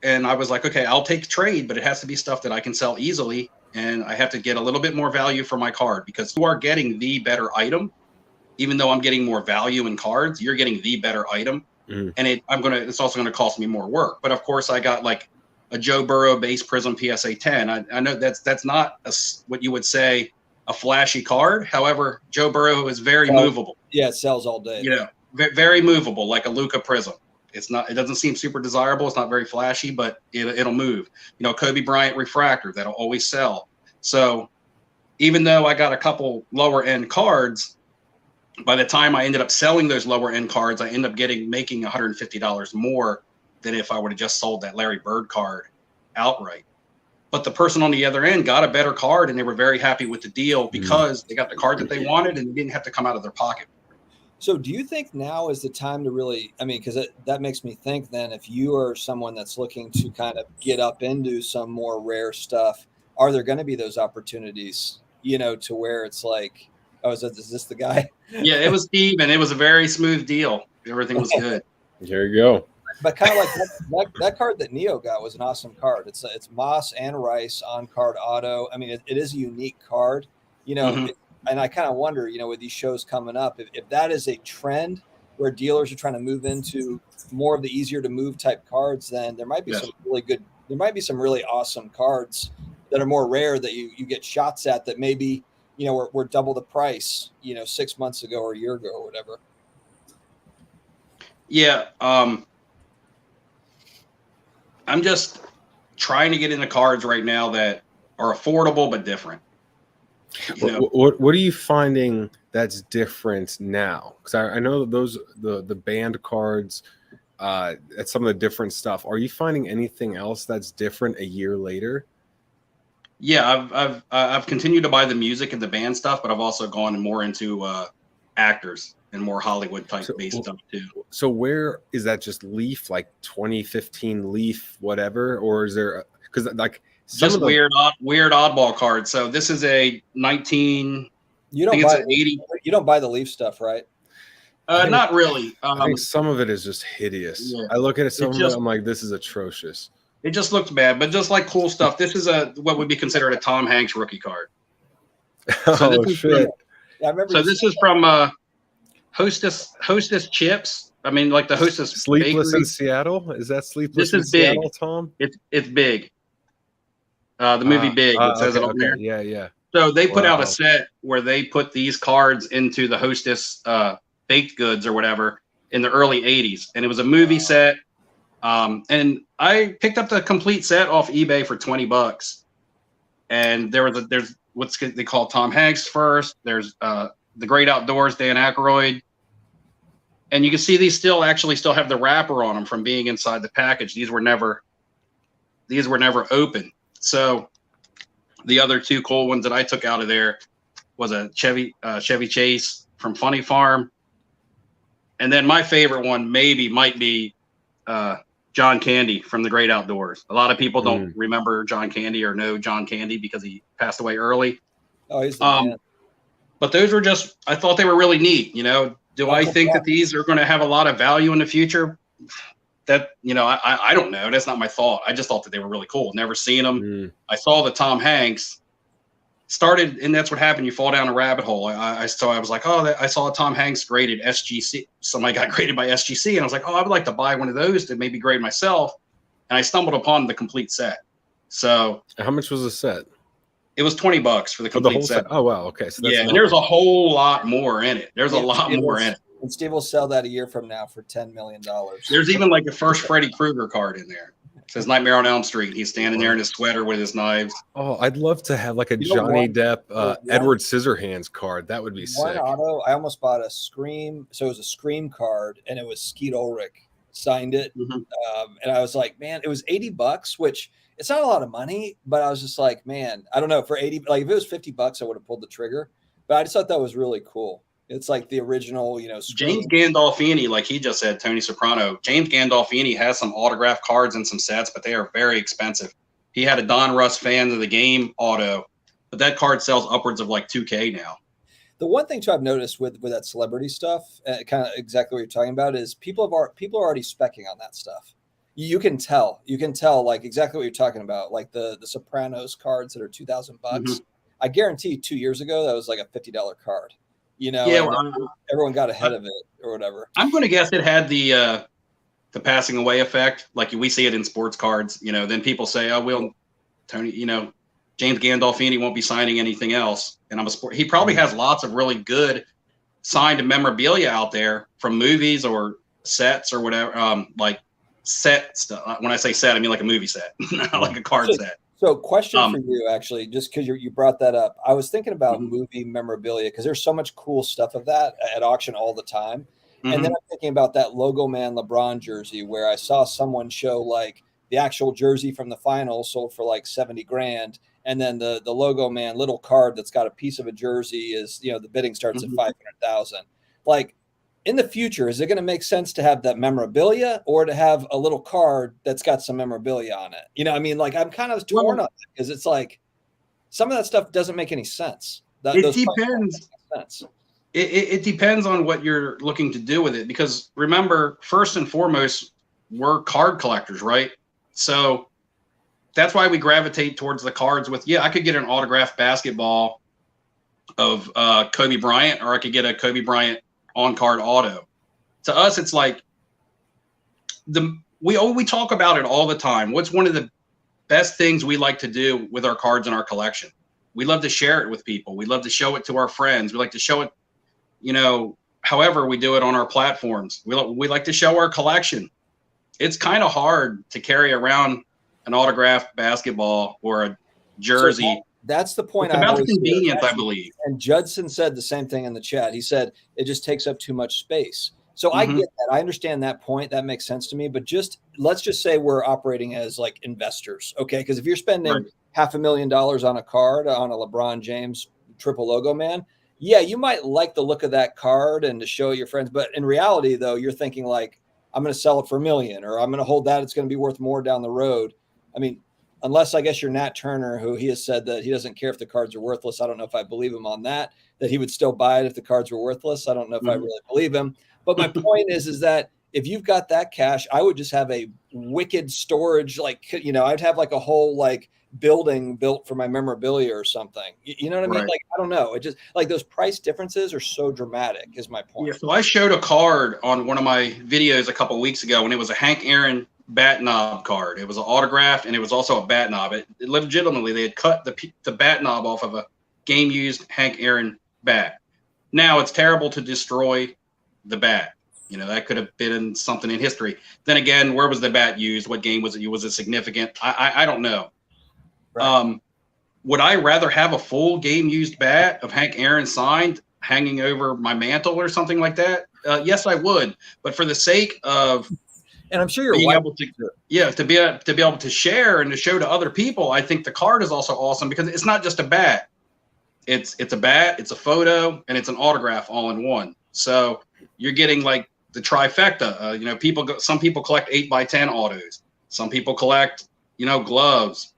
And I was like, okay, I'll take trade, but it has to be stuff that I can sell easily. And I have to get a little bit more value for my card, because you are getting the better item. Even though I'm getting more value in cards, you're getting the better item. And it's also going to cost me more work. But of course, I got like a Joe Burrow base Prism PSA 10. I know that's not what you would say a flashy card. However, Joe Burrow is very movable. Yeah, it sells all day. You know, very movable, like a Luca Prism. It doesn't seem super desirable. It's not very flashy, but it'll move. You know, Kobe Bryant refractor, that'll always sell. So even though I got a couple lower end cards, by the time I ended up selling those lower end cards, I ended up making $150 more than if I would have just sold that Larry Bird card outright. But the person on the other end got a better card, and they were very happy with the deal because they got the card that they wanted and they didn't have to come out of their pocket. So do you think now is the time to really, I mean, because that makes me think then if you are someone that's looking to kind of get up into some more rare stuff, are there going to be those opportunities, you know, to where it's like, oh, is this the guy? Yeah, it was Steve, and it was a very smooth deal. Everything was good. There you go. But kind of like that card that Neo got was an awesome card. It's Moss and Rice on card auto. I mean, it is a unique card, you know, and I kind of wonder, you know, with these shows coming up, if that is a trend where dealers are trying to move into more of the easier to move type cards, then there might be some really good, there might be some really awesome cards that are more rare that you get shots at that maybe, you know, were double the price, you know, 6 months ago or a year ago or whatever. Yeah. I'm just trying to get into cards right now that are affordable but different. You know? What are you finding that's different now? Because I know those the band cards, at some of the different stuff. Are you finding anything else that's different a year later? Yeah, I've continued to buy the music and the band stuff, but I've also gone more into actors and more Hollywood type based stuff too. So where is that? Just Leaf, like 2015 Leaf, whatever, or is there? Because like just weird oddball cards. So this is a 19. You don't buy 80. You don't buy the Leaf stuff, right? Not really. I think some of it is just hideous. Yeah. I look at it, some of it, I'm like, this is atrocious. It just looks bad, but just like cool stuff. This is what would be considered a Tom Hanks rookie card. So shit! I remember. So this is from Hostess Chips. I mean, like the Hostess Sleepless Bakery. In Seattle. Is that Sleepless in big. Seattle, Tom? It's big. The movie Big. It says it on there. Yeah, yeah. So they put out a set where they put these cards into the Hostess baked goods or whatever in the early 80s, and it was a movie set. And I picked up the complete set off eBay for $20. And there's what's they call Tom Hanks first. There's The Great Outdoors, Dan Aykroyd. And you can see these still have the wrapper on them from being inside the package. These were never open. So the other two cool ones that I took out of there was a Chevy Chase from Funny Farm. And then my favorite one might be John Candy from The Great Outdoors. A lot of people don't remember John Candy or know John Candy because he passed away early. Oh, he's the man. But those were I thought they were really neat. You know, do I think that these are going to have a lot of value in the future? That, you know, I don't know. That's not my thought. I just thought that they were really cool. Never seen them. I saw the Tom Hanks started, and that's what happened. You fall down a rabbit hole. I was like, I saw a Tom Hanks graded SGC. Somebody got graded by SGC, and I was like, I would like to buy one of those to maybe grade myself. And I stumbled upon the complete set. So how much was the set? It was $20 for the complete set. Oh wow, okay. So that's and there's a whole lot more in it. There's a lot more in it. And Steve will sell that a year from now for $10 million. There's even like the first Freddy Krueger card in there. It says Nightmare on Elm Street. He's standing there in his sweater with his knives. Oh, I'd love to have like a Johnny Depp, Edward Scissorhands card. That would be sick. Auto, I almost bought a Scream. So it was a Scream card, and it was Skeet Ulrich signed it. And I was like, man, it was $80, which it's not a lot of money, but I was just like, man, I don't know, for 80, like if it was $50, I would have pulled the trigger. But I just thought that was really cool. It's like the original, you know. James Gandolfini, like he just said, Tony Soprano. James Gandolfini has some autographed cards and some sets, but they are very expensive. He had a Don Russ Fans of the Game auto, but that card sells upwards of like $2K now. The one thing too I've noticed with that celebrity stuff, kind of exactly what you're talking about, is people are already speccing on that stuff. You can tell like exactly what you're talking about, like the Sopranos cards that are $2,000. I guarantee 2 years ago that was like a $50 card. You know, everyone got ahead of it or whatever. I'm going to guess it had the the passing away effect, like we see it in sports cards, then people say, oh, well, Tony, James Gandolfini won't be signing anything else. And he probably has lots of really good signed memorabilia out there from movies or sets or whatever, like set stuff. When I say set, I mean like a movie set, not like a card set. So question for you, actually, just because you brought that up. I was thinking about movie memorabilia because there's so much cool stuff of that at auction all the time. And then I'm thinking about that Logo Man LeBron jersey where I saw someone show like the actual jersey from the finals sold for like 70 grand. And then the Logo Man little card that's got a piece of a jersey is, the bidding starts at 500,000. Like, in the future, is it going to make sense to have that memorabilia or to have a little card that's got some memorabilia on it? Like I'm kind of torn on it because it's like some of that stuff doesn't make any sense. It depends. It depends on what you're looking to do with it, because remember, first and foremost, we're card collectors, right? So that's why we gravitate towards the cards I could get an autographed basketball of Kobe Bryant, or I could get a Kobe Bryant on-card auto. To us, it's like we talk about it all the time. What's one of the best things we like to do with our cards in our collection? We love to share it with people. We love to show it to our friends. We like to show it, however we do it on our platforms. We like to show our collection. It's kind of hard to carry around an autographed basketball or a jersey. So that's the point. It's about the convenience, I believe. And Judson said the same thing in the chat. He said it just takes up too much space. So I get that. I understand that point. That makes sense to me. But let's just say we're operating as like investors, okay? Because if you're spending $500,000 on a card on a LeBron James triple Logo Man, yeah, you might like the look of that card and to show your friends. But in reality, though, you're thinking like, I'm going to sell it for $1 million, or I'm going to hold that. It's going to be worth more down the road. I mean, unless I guess you're Nat Turner, who he has said that he doesn't care if the cards are worthless. I don't know if I believe him on that he would still buy it if the cards were worthless. I don't know if I really believe him. But my point is that if you've got that cash, I would just have a wicked storage, I'd have like a whole like building built for my memorabilia or something. You know what I mean? Like, I don't know. It just like those price differences are so dramatic is my point. Yeah, so I showed a card on one of my videos a couple of weeks ago, and it was a Hank Aaron bat knob card. It was an autograph, and it was also a bat knob. It legitimately, they had cut the bat knob off of a game-used Hank Aaron bat. Now, it's terrible to destroy the bat. That could have been something in history. Then again, where was the bat used? What game was it? Was it significant? I don't know. Right. Would I rather have a full game-used bat of Hank Aaron signed hanging over my mantle or something like that? Yes, I would. But for the sake of, and I'm sure you're able to be able to share and to show to other people, I think the card is also awesome because it's not just a bat. It's a bat, it's a photo, and it's an autograph all in one. So you're getting like the trifecta. Some people collect 8x10 autos. Some people collect, gloves,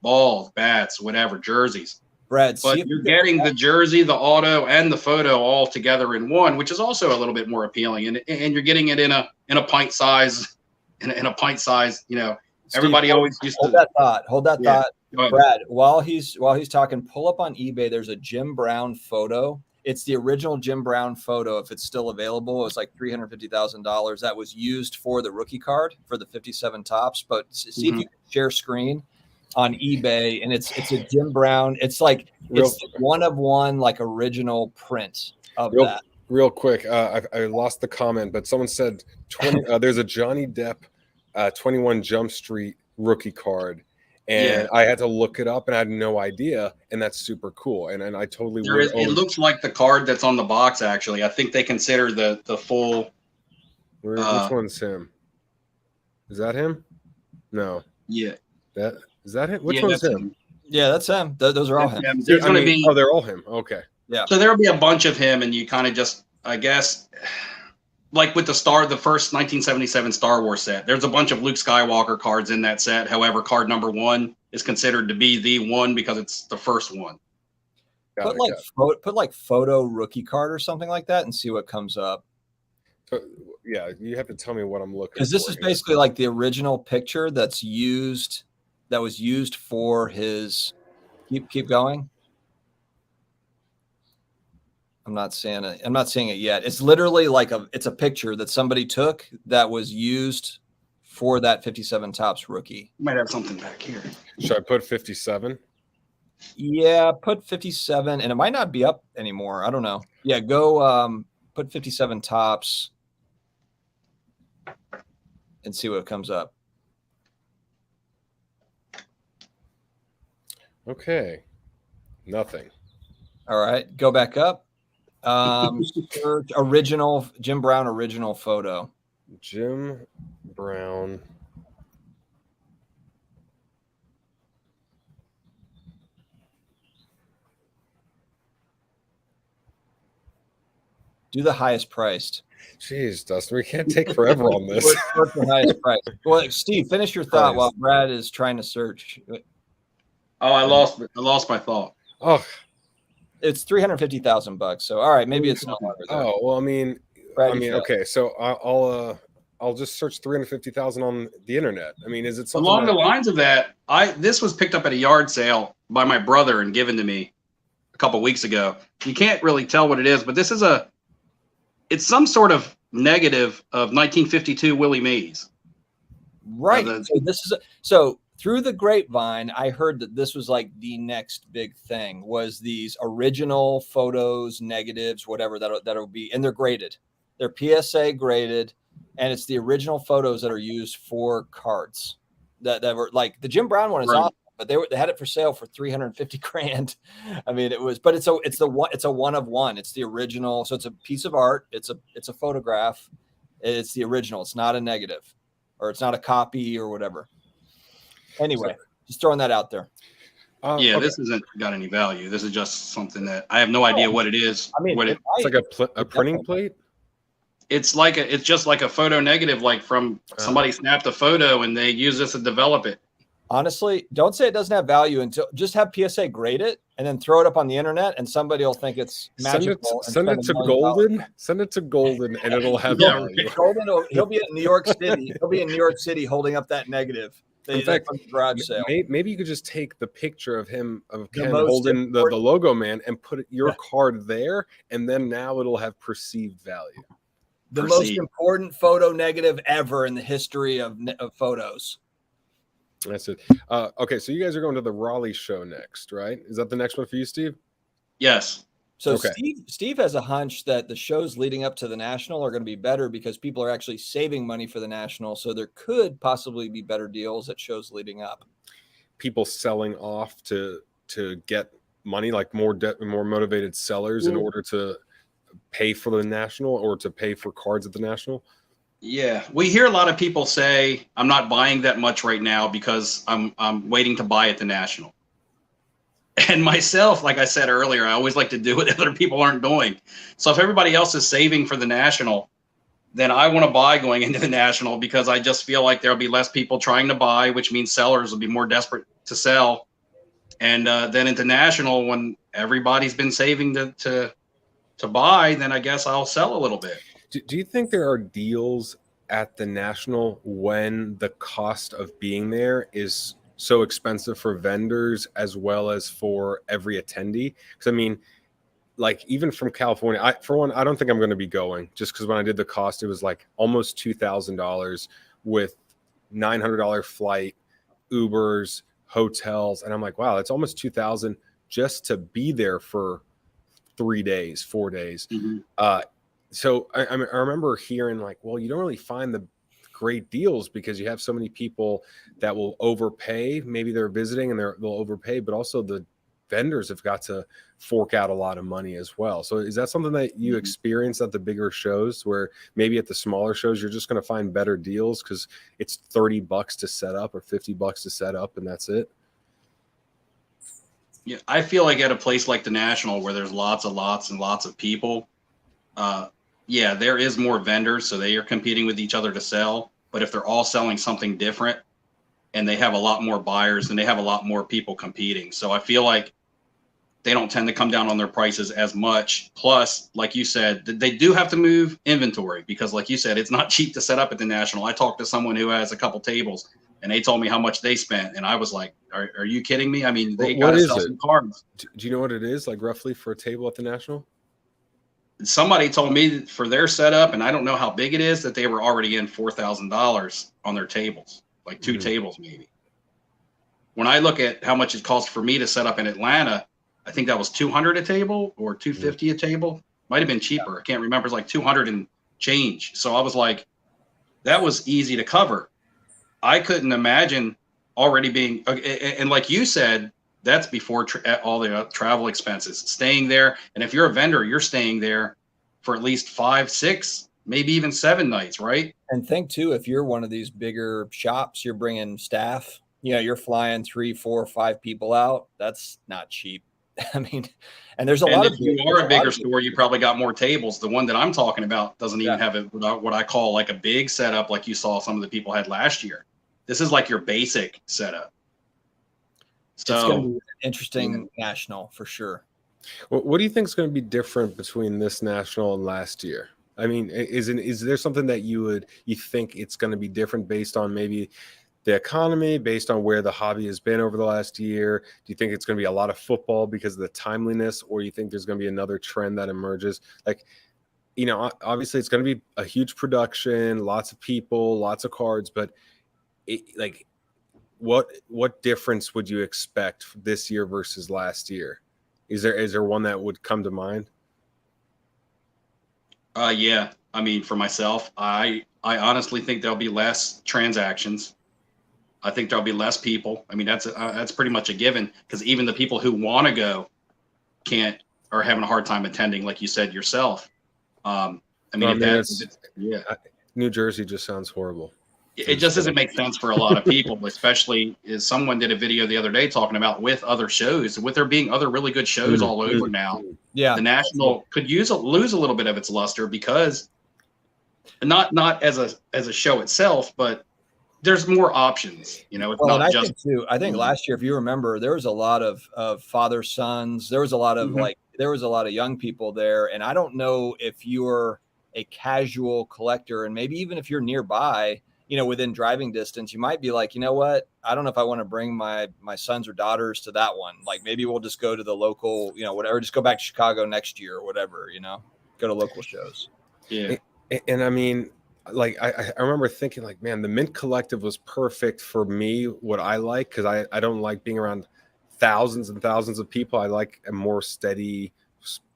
balls, bats, whatever, jerseys. Brad, but you're getting the jersey, the auto, and the photo all together in one, which is also a little bit more appealing. And you're getting it in a pint size, in a pint size. Steve, everybody always used to hold that thought. Brad, while he's talking, pull up on eBay. There's a Jim Brown photo. It's the original Jim Brown photo. If it's still available, it's like $350,000. That was used for the rookie card for the 57 tops. But see if you can share screen on eBay, and it's a Jim Brown. It's like it's one of one, like original print of that. Real quick, I lost the comment, but someone said there's a Johnny Depp 21 Jump Street rookie card. And I had to look it up, and I had no idea, and that's super cool. And I totally it looks like the card that's on the box. Actually, I think they consider the full. Which one's him? Is that him? No. Yeah. Is that him? Which one's him? Yeah, that's him. Those are all him. There's going to be. Oh, they're all him. Okay. Yeah. So there'll be a bunch of him, and you kind of just, I guess. Like with the first 1977 Star Wars set, there's a bunch of Luke Skywalker cards in that set. However, card number 1 is considered to be the one because it's the first one. Put like photo rookie card or something like that and see what comes up. Yeah, you have to tell me what I'm looking for. Because this is basically like the original picture that was used for his. Keep going. I'm not seeing it. I'm not seeing it yet. It's literally like it's a picture that somebody took that was used for that 57 Topps rookie. You might have something back here. Should I put 57? Yeah, put 57, and it might not be up anymore. I don't know. Yeah, go put 57 Topps and see what comes up. Okay. Nothing. All right, go back up. Search original Jim Brown original photo. Jim Brown. Do the highest priced. Jeez, Dustin, we can't take forever on this. What's the highest price? Well, Steve, finish your thought while Brad is trying to search. Oh, I lost my thought. Oh, it's $350,000. So, all right, maybe it's not. Oh, well, I mean, okay. So I'll just search 350,000 on the internet. I mean, is it something along the lines of that? This was picked up at a yard sale by my brother and given to me a couple weeks ago. You can't really tell what it is, but this is it's some sort of negative of 1952 Willie Mays. Right. So through the grapevine, I heard that this was like the next big thing was these original photos, negatives, whatever that'll be, and they're graded. They're PSA graded, and it's the original photos that are used for cards that were like the Jim Brown one is awesome, but they had it for sale for $350,000. I mean, it's a one of one. It's the original. So it's a piece of art. It's a photograph. It's the original. It's not a negative, or it's not a copy or whatever. Anyway, just throwing that out there. Yeah, okay. This isn't got any value. This is just something that I have no idea what it is. I mean, it's like a printing plate. It's just like a photo negative, like from somebody snapped a photo and they use this to develop it. Honestly, don't say it doesn't have value until just have PSA grade it and then throw it up on the internet and somebody will think it's magical. Send it to Golden. Send it to Golden and it'll have value. Golden, he'll be in New York City. He'll be in New York City holding up that negative. In fact, from the garage sale. Maybe you could just take the picture of Ken holding the logo man and put your card there, and then now it'll have perceived value. The most important photo negative ever in the history of photos. That's it. Okay, so you guys are going to the Raleigh show next, right? Is that the next one for you, Steve? Yes. So okay. Steve has a hunch that the shows leading up to the National are going to be better because people are actually saving money for the National. So there could possibly be better deals at shows leading up. People selling off to get money, like more motivated sellers in order to pay for the National or to pay for cards at the National. Yeah, we hear a lot of people say, "I'm not buying that much right now because I'm waiting to buy at the National." And myself, like I said earlier, I always like to do what other people aren't doing. So if everybody else is saving for the National, then I want to buy going into the National because I just feel like there'll be less people trying to buy, which means sellers will be more desperate to sell. And then into National, when everybody's been saving to buy, then I guess I'll sell a little bit. Do you think there are deals at the National when the cost of being there is so expensive for vendors as well as for every attendee? Because I mean, like even from California, I don't think I'm going to be going just because when I did the cost, it was like almost $2,000 with $900 flight, Ubers, hotels, and I'm like, wow, that's almost $2,000 just to be there for 3 days, 4 days. Mm-hmm. So I remember hearing like, well, you don't really find the great deals because you have so many people that will overpay. Maybe they're visiting and they'll overpay, but also the vendors have got to fork out a lot of money as well. So is that something that you experience at the bigger shows where maybe at the smaller shows, you're just going to find better deals because it's $30 to set up or $50 to set up and that's it? Yeah, I feel like at a place like the National where there's lots and lots of people, yeah, there is more vendors, so they are competing with each other to sell. But if they're all selling something different and they have a lot more buyers, then they have a lot more people competing. So I feel like they don't tend to come down on their prices as much. Plus, like you said, they do have to move inventory because like you said, it's not cheap to set up at the National. I talked to someone who has a couple tables and they told me how much they spent. And I was like, are you kidding me? I mean, they got to sell some cards. Do you know what it is like roughly for a table at the National? somebody told me for their setup, and I don't know how big it is, that they were already in $4,000 on their tables, like 2 tables maybe. When I look at how much it cost for me to set up in Atlanta, I think that was $200 a table or $250 a table. Might have been cheaper. I can't remember. It's like 200 and change. So I was like, that was easy to cover. I couldn't imagine already being, and like you said, that's before all the travel expenses, staying there. And if you're a vendor, you're staying there for at least 5, 6, maybe even 7 nights, right? And think too, if you're one of these bigger shops, you're bringing staff, you're flying 3, 4, 5 people out. That's not cheap. I mean, and there's a lot of, if you are a bigger store, you probably got more tables. The one that I'm talking about doesn't even have what I call like a big setup, like you saw some of the people had last year. This is like your basic setup. So it's going to be an interesting national for sure. What do you think is going to be different between this national and last year? I mean, is there something that you think it's going to be different based on maybe the economy, based on where the hobby has been over the last year? Do you think it's going to be a lot of football because of the timeliness, or you think there's going to be another trend that emerges? Like, obviously it's going to be a huge production, lots of people, lots of cards, but what difference would you expect this year versus last year? Is there one that would come to mind? Yeah. I mean, for myself, I honestly think there'll be less transactions. I think there'll be less people. I mean, that's pretty much a given, because even the people who want to go are having a hard time attending, like you said yourself. New Jersey just sounds horrible. It just doesn't make sense for a lot of people, especially as someone did a video the other day talking about with other shows, with there being other really good shows all over now. Yeah, the national could lose a little bit of its luster, because not as a show itself, but there's more options. It's not just. I think last year, if you remember, there was a lot of father sons. There was a lot of there was a lot of young people there, and I don't know if you're a casual collector, and maybe even if you're nearby, within driving distance, you might be like, you know what? I don't know if I want to bring my sons or daughters to that one. Like, maybe we'll just go to the local, whatever, just go back to Chicago next year or whatever, go to local shows. Yeah. And I mean, like, I remember thinking like, man, the Mint Collective was perfect for me, what I like, because I don't like being around thousands and thousands of people. I like a more steady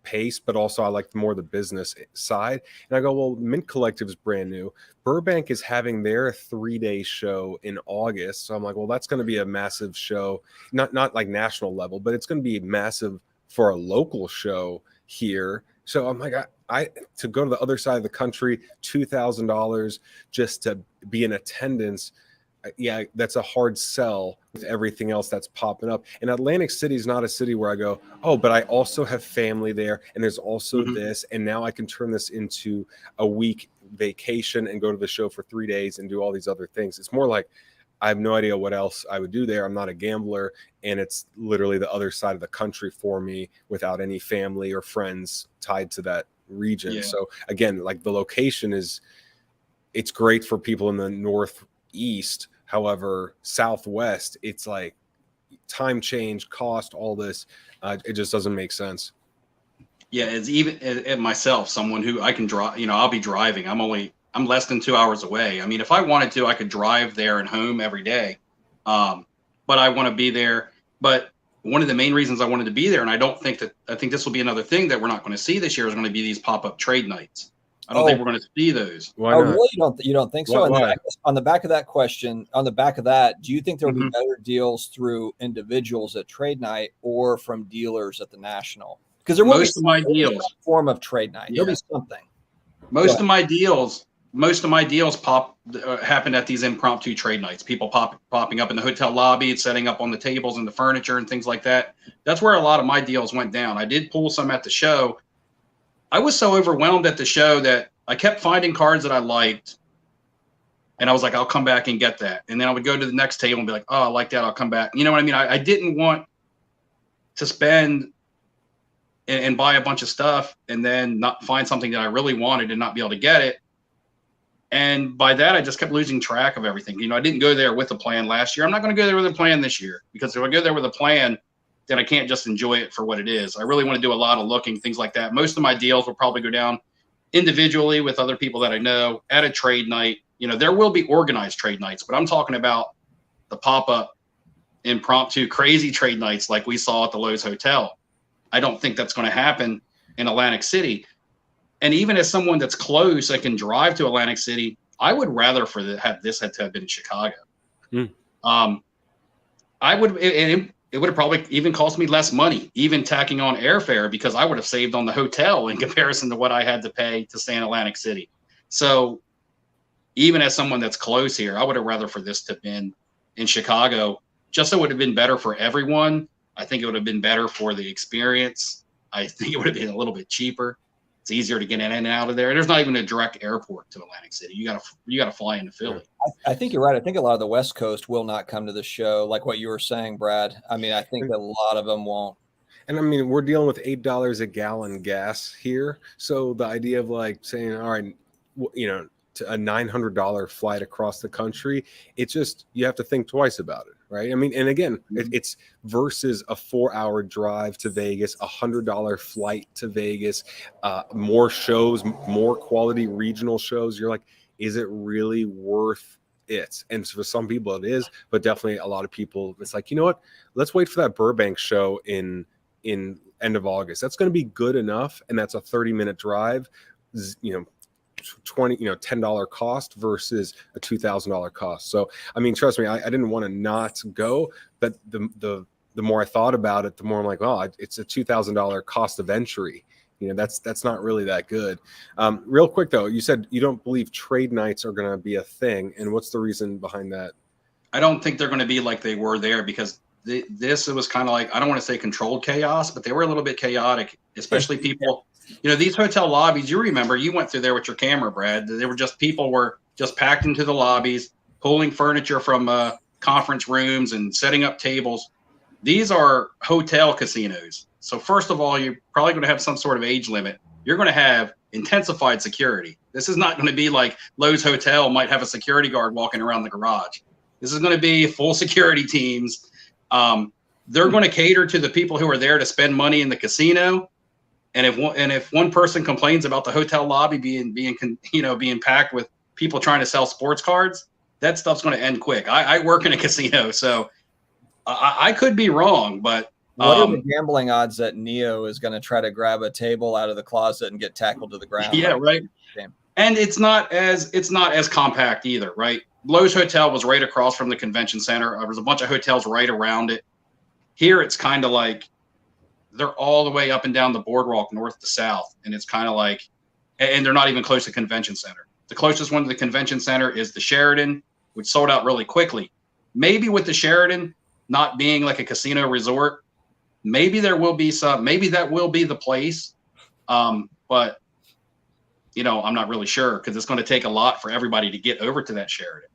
pace, but also I like more the business side. And I go, well, Mint Collective is brand new. Burbank is having their 3-day show in August. So I'm like, well, that's going to be a massive show, not like national level, but it's going to be massive for a local show here. So I'm like, I to go to the other side of the country, $2,000 just to be in attendance. Yeah, that's a hard sell with everything else that's popping up. And Atlantic City is not a city where I go, oh, but I also have family there, and there's also this, and now I can turn this into a week vacation and go to the show for 3 days and do all these other things. It's more like I have no idea what else I would do there. I'm not a gambler, and it's literally the other side of the country for me without any family or friends tied to that region. Yeah. So again, like the location it's great for people in the Northeast. However, Southwest, it's like time change, cost, all this. It just doesn't make sense. Yeah, it's even at myself, someone who I can drive. I'll be driving. I'm less than 2 hours away. I mean, if I wanted to, I could drive there and home every day. But I want to be there. But one of the main reasons I wanted to be there, and I think this will be another thing that we're not going to see this year, is going to be these pop-up trade nights. I don't think we're going to see those. Why not? Really? You don't think so? Why? On the back of that question, do you think there will be better deals through individuals at trade night or from dealers at the national? Because there will be some form of trade night. There'll be something. Most of my deals happened at these impromptu trade nights. People popping up in the hotel lobby, setting up on the tables and the furniture and things like that. That's where a lot of my deals went down. I did pull some at the show. I was so overwhelmed at the show that I kept finding cards that I liked, and I was like, I'll come back and get that. And then I would go to the next table and be like, oh, I like that. I'll come back. You know what I mean? I didn't want to spend and buy a bunch of stuff and then not find something that I really wanted and not be able to get it. And by that, I just kept losing track of everything. I didn't go there with a plan last year. I'm not going to go there with a plan this year, because if I go there with a plan, then I can't just enjoy it for what it is. I really want to do a lot of looking, things like that. Most of my deals will probably go down individually with other people that I know at a trade night. You know, there will be organized trade nights, but I'm talking about the pop-up, impromptu, crazy trade nights like we saw at the Lowe's Hotel. I don't think that's going to happen in Atlantic City. And even as someone that's close, I can drive to Atlantic City, I would rather have this had to have been in Chicago. I would, and it would have probably even cost me less money, even tacking on airfare, because I would have saved on the hotel in comparison to what I had to pay to stay in Atlantic City. So even as someone that's close here, I would have rather for this to have been in Chicago, just so it would have been better for everyone. I think it would have been better for the experience. I think it would have been a little bit cheaper. It's easier to get in and out of there. There's not even a direct airport to Atlantic City. You gotta fly into Philly. I think you're right. I think a lot of the West Coast will not come to the show, like what you were saying, Brad. I mean, I think that a lot of them won't. And I mean, we're dealing with $8 a gallon gas here. So the idea of like saying, all right, you know, to a $900 flight across the country, it's just, you have to think twice about it, right? I mean, and again, it's versus a 4-hour drive to Vegas, $100 flight to Vegas, more shows, more quality regional shows. You're like, is it really worth it? And for some people it is, but definitely a lot of people, it's like, you know what? Let's wait for that Burbank show in end of August. That's going to be good enough, and that's a 30-minute drive, you know, $10 cost versus a $2,000 cost. So I mean, trust me, I didn't want to not go, but the more I thought about it, the more I'm like, well, it's a $2,000 cost of entry. You know, that's not really that good. Real quick though, you said you don't believe trade nights are going to be a thing, and what's the reason behind that? I don't think they're going to be like they were there, because it was kind of like, I don't want to say controlled chaos, but they were a little bit chaotic, especially people. You know, these hotel lobbies, you remember, you went through there with your camera, Brad. They were just, people were just packed into the lobbies, pulling furniture from conference rooms and setting up tables. These are hotel casinos. So first of all, you're probably going to have some sort of age limit. You're going to have intensified security. This is not going to be like Lowe's Hotel might have a security guard walking around the garage. This is going to be full security teams. They're going to cater to the people who are there to spend money in the casino. And if one person complains about the hotel lobby being packed with people trying to sell sports cards, that stuff's going to end quick. I work in a casino, so I could be wrong, but what are the gambling odds that Neo is going to try to grab a table out of the closet and get tackled to the ground? Yeah, right. And it's not as compact either, right? Lowe's Hotel was right across from the convention center. There was a bunch of hotels right around it. Here, it's kind of like they're all the way up and down the boardwalk, north to south. And it's kind of like, and they're not even close to convention center. The closest one to the convention center is the Sheraton, which sold out really quickly. Maybe with the Sheraton not being like a casino resort, maybe there will be maybe that will be the place. But you know, I'm not really sure, because it's going to take a lot for everybody to get over to that Sheraton.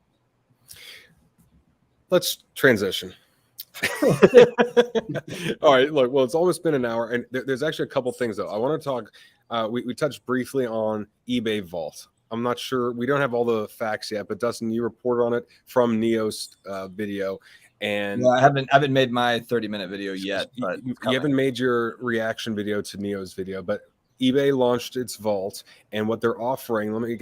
Let's transition. All right, look, well, it's almost been an hour, and there's actually a couple things though I want to talk. We touched briefly on eBay Vault. I'm not sure, we don't have all the facts yet, but Dustin, you reported on it from Neo's video, and I haven't made my 30-minute video yet. But you haven't made your reaction video to Neo's video, but eBay launched its vault, and what they're offering, let me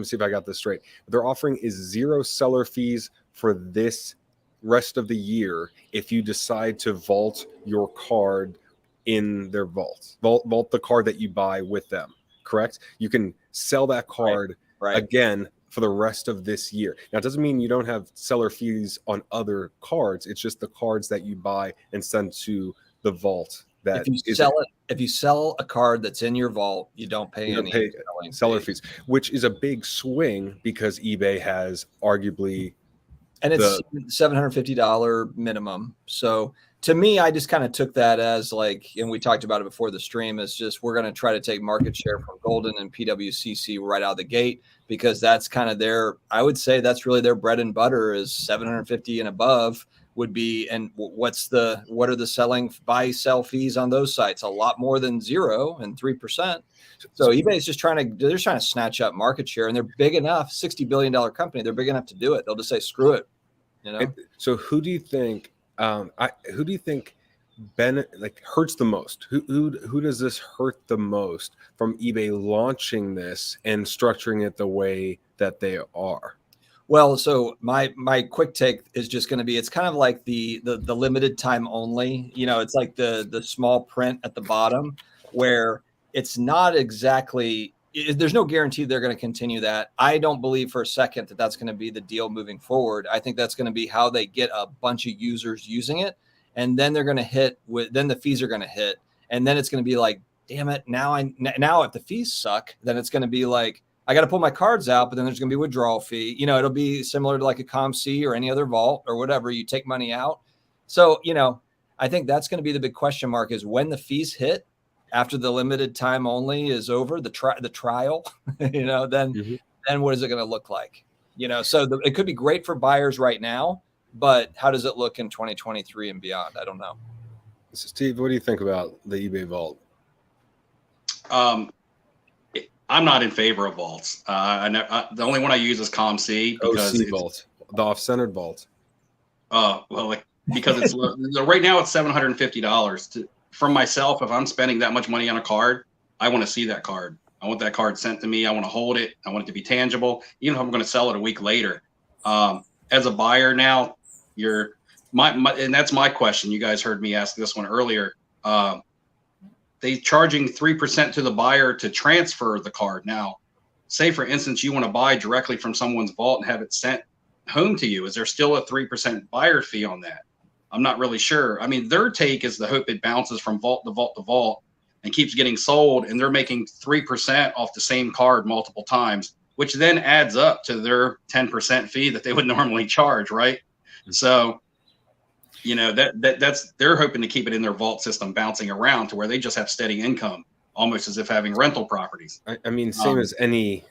see if I got this straight. What they're offering is 0 seller fees for this rest of the year if you decide to vault your card in their vault the card that you buy with them, correct? You can sell that card again for the rest of this year. Now, it doesn't mean you don't have seller fees on other cards. It's just the cards that you buy and send to the vault. That if you sell a card that's in your vault, you don't pay any seller fees, which is a big swing because eBay has arguably, and it's $750 minimum. So to me, I just kind of took that as like, and we talked about it before the stream, is just we're going to try to take market share from Golden and PWCC right out of the gate, because that's kind of I would say that's really their bread and butter, is 750 and above would be. And what are the buy sell fees on those sites? A lot more than 0 and 3%. So eBay is just trying to snatch up market share, and they're big enough, $60 billion company. They're big enough to do it. They'll just say, screw it. You know? So who do you think hurts the most? Who does this hurt the most from eBay launching this and structuring it the way that they are? Well, so my quick take is just going to be, it's kind of like the limited time only. It's like the small print at the bottom, where it's not exactly, there's no guarantee they're going to continue that. I don't believe for a second that that's going to be the deal moving forward. I think that's going to be how they get a bunch of users using it, and then they're going to then the fees are going to hit, and then it's going to be like, damn it, now if the fees suck, then it's going to be like, I got to pull my cards out, but then there's going to be a withdrawal fee. It'll be similar to like a ComC or any other vault or whatever. You take money out. So, I think that's going to be the big question mark, is when the fees hit after the limited time only is over, the trial, then what is it going to look like? So it could be great for buyers right now, but how does it look in 2023 and beyond? I don't know. Steve, what do you think about the eBay vault? I'm not in favor of vaults. The only one I use is ComC, because OC vault, the off-centered vault. Because it's right now it's $750 from myself. If I'm spending that much money on a card, I want to see that card. I want that card sent to me. I want to hold it. I want it to be tangible, even if I'm going to sell it a week later. As a buyer now, and that's my question. You guys heard me ask this one earlier. They charging 3% to the buyer to transfer the card. Now, say for instance, you want to buy directly from someone's vault and have it sent home to you. Is there still a 3% buyer fee on that? I'm not really sure. I mean, their take is the hope it bounces from vault to vault to vault and keeps getting sold, and they're making 3% off the same card multiple times, which then adds up to their 10% fee that they would normally charge, right? Mm-hmm. So, that's, they're hoping to keep it in their vault system bouncing around to where they just have steady income, almost as if having rental properties. I mean, same as any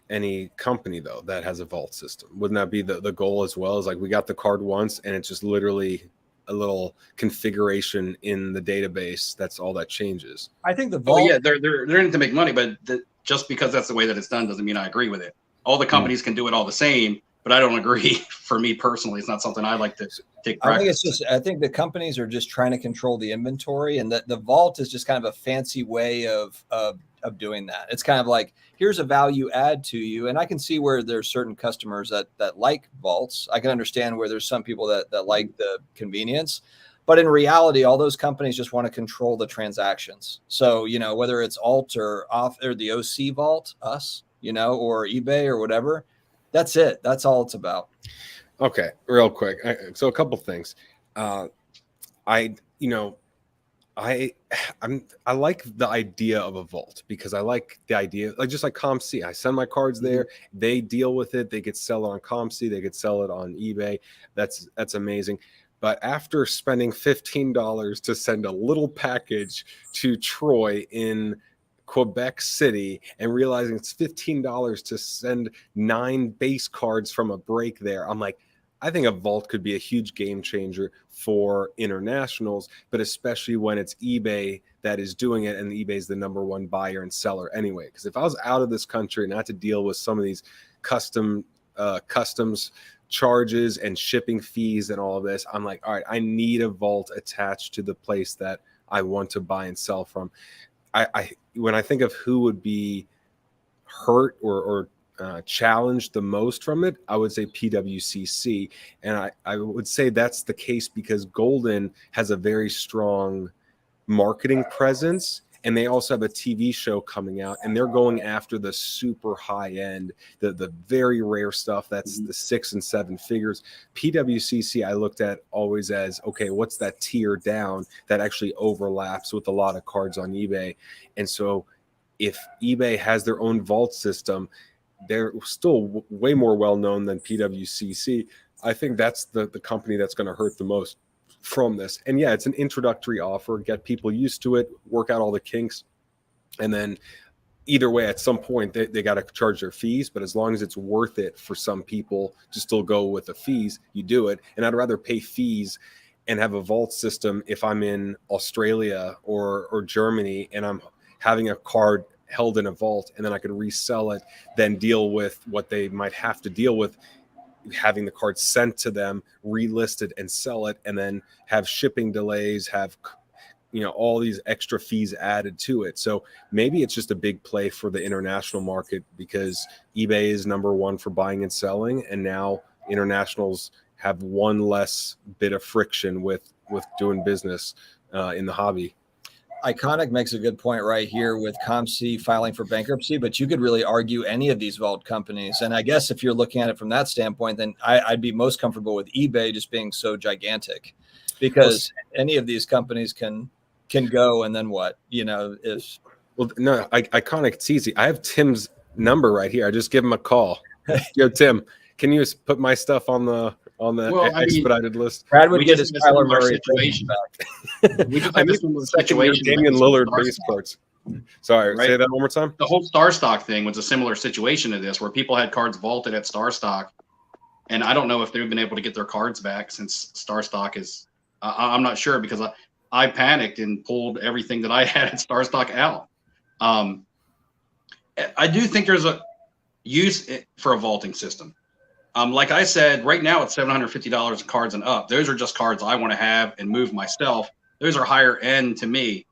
company though that has a vault system. Wouldn't that be the goal as well? Is like, we got the card once and it's just literally a little configuration in the database. That's all that changes. I think the vault. They're in it to make money, but just because that's the way that it's done doesn't mean I agree with it. All the companies can do it all the same, but I don't agree. For me personally, it's not something I like to take practice. I think the companies are just trying to control the inventory, and that the vault is just kind of a fancy way of doing that. It's kind of like, here's a value add to you. And I can see where there's certain customers that like vaults. I can understand where there's some people that like the convenience, but in reality, all those companies just want to control the transactions. So, whether it's alt or off, or the OC vault, us, or eBay or whatever, that's it. That's all it's about. Okay, real quick. So a couple things. I like the idea of a vault, because I like the idea, just like ComC. I send my cards there, they deal with it, they could sell it on ComC, they could sell it on eBay. That's amazing. But after spending $15 to send a little package to Troy in Quebec City and realizing it's $15 to send 9 base cards from a break there, I'm like, I think a vault could be a huge game changer for internationals, but especially when it's eBay that is doing it, and eBay is the number one buyer and seller anyway. Because if I was out of this country and I had to deal with some of these customs charges and shipping fees and all of this, I'm like, all right, I need a vault attached to the place that I want to buy and sell from. When I think of who would be hurt or challenged the most from it, I would say PWCC. And I would say that's the case because Golden has a very strong marketing presence, and they also have a TV show coming out, and they're going after the super high end, the very rare stuff that's the 6 and 7 figures. PWCC I looked at always as, okay, what's that tier down that actually overlaps with a lot of cards on eBay? And so if eBay has their own vault system, they're still way more well-known than PWCC. I think that's the company that's going to hurt the most from this. And yeah, it's an introductory offer, get people used to it, work out all the kinks. And then either way, at some point, they got to charge their fees. But as long as it's worth it for some people to still go with the fees, you do it. And I'd rather pay fees and have a vault system if I'm in Australia or Germany and I'm having a card held in a vault, and then I could resell it, then deal with what they might have to deal with, having the card sent to them, relisted and sell it, and then have shipping delays, have all these extra fees added to it. So maybe it's just a big play for the international market because eBay is number one for buying and selling, and now internationals have one less bit of friction with doing business in the hobby. Iconic makes a good point right here with ComC filing for bankruptcy, but you could really argue any of these vault companies. And I guess if you're looking at it from that standpoint, then I'd be most comfortable with eBay just being so gigantic, because any of these companies can go, and then what? Iconic, it's easy. I have Tim's number right here. I just give him a call. Yo, Tim, can you just put my stuff on the expedited list? Brad would get his Tyler Murray situation back. We just had this situation. Damian Lillard base cards. Sorry, right? Say that one more time. The whole Star Stock thing was a similar situation to this, where people had cards vaulted at Star Stock, and I don't know if they've been able to get their cards back since Star Stock is. I'm not sure, because I panicked and pulled everything that I had at Star Stock out. I do think there's a use for a vaulting system. Like I said, right now it's $750 cards and up. Those are just cards I want to have and move myself. Those are higher end to me.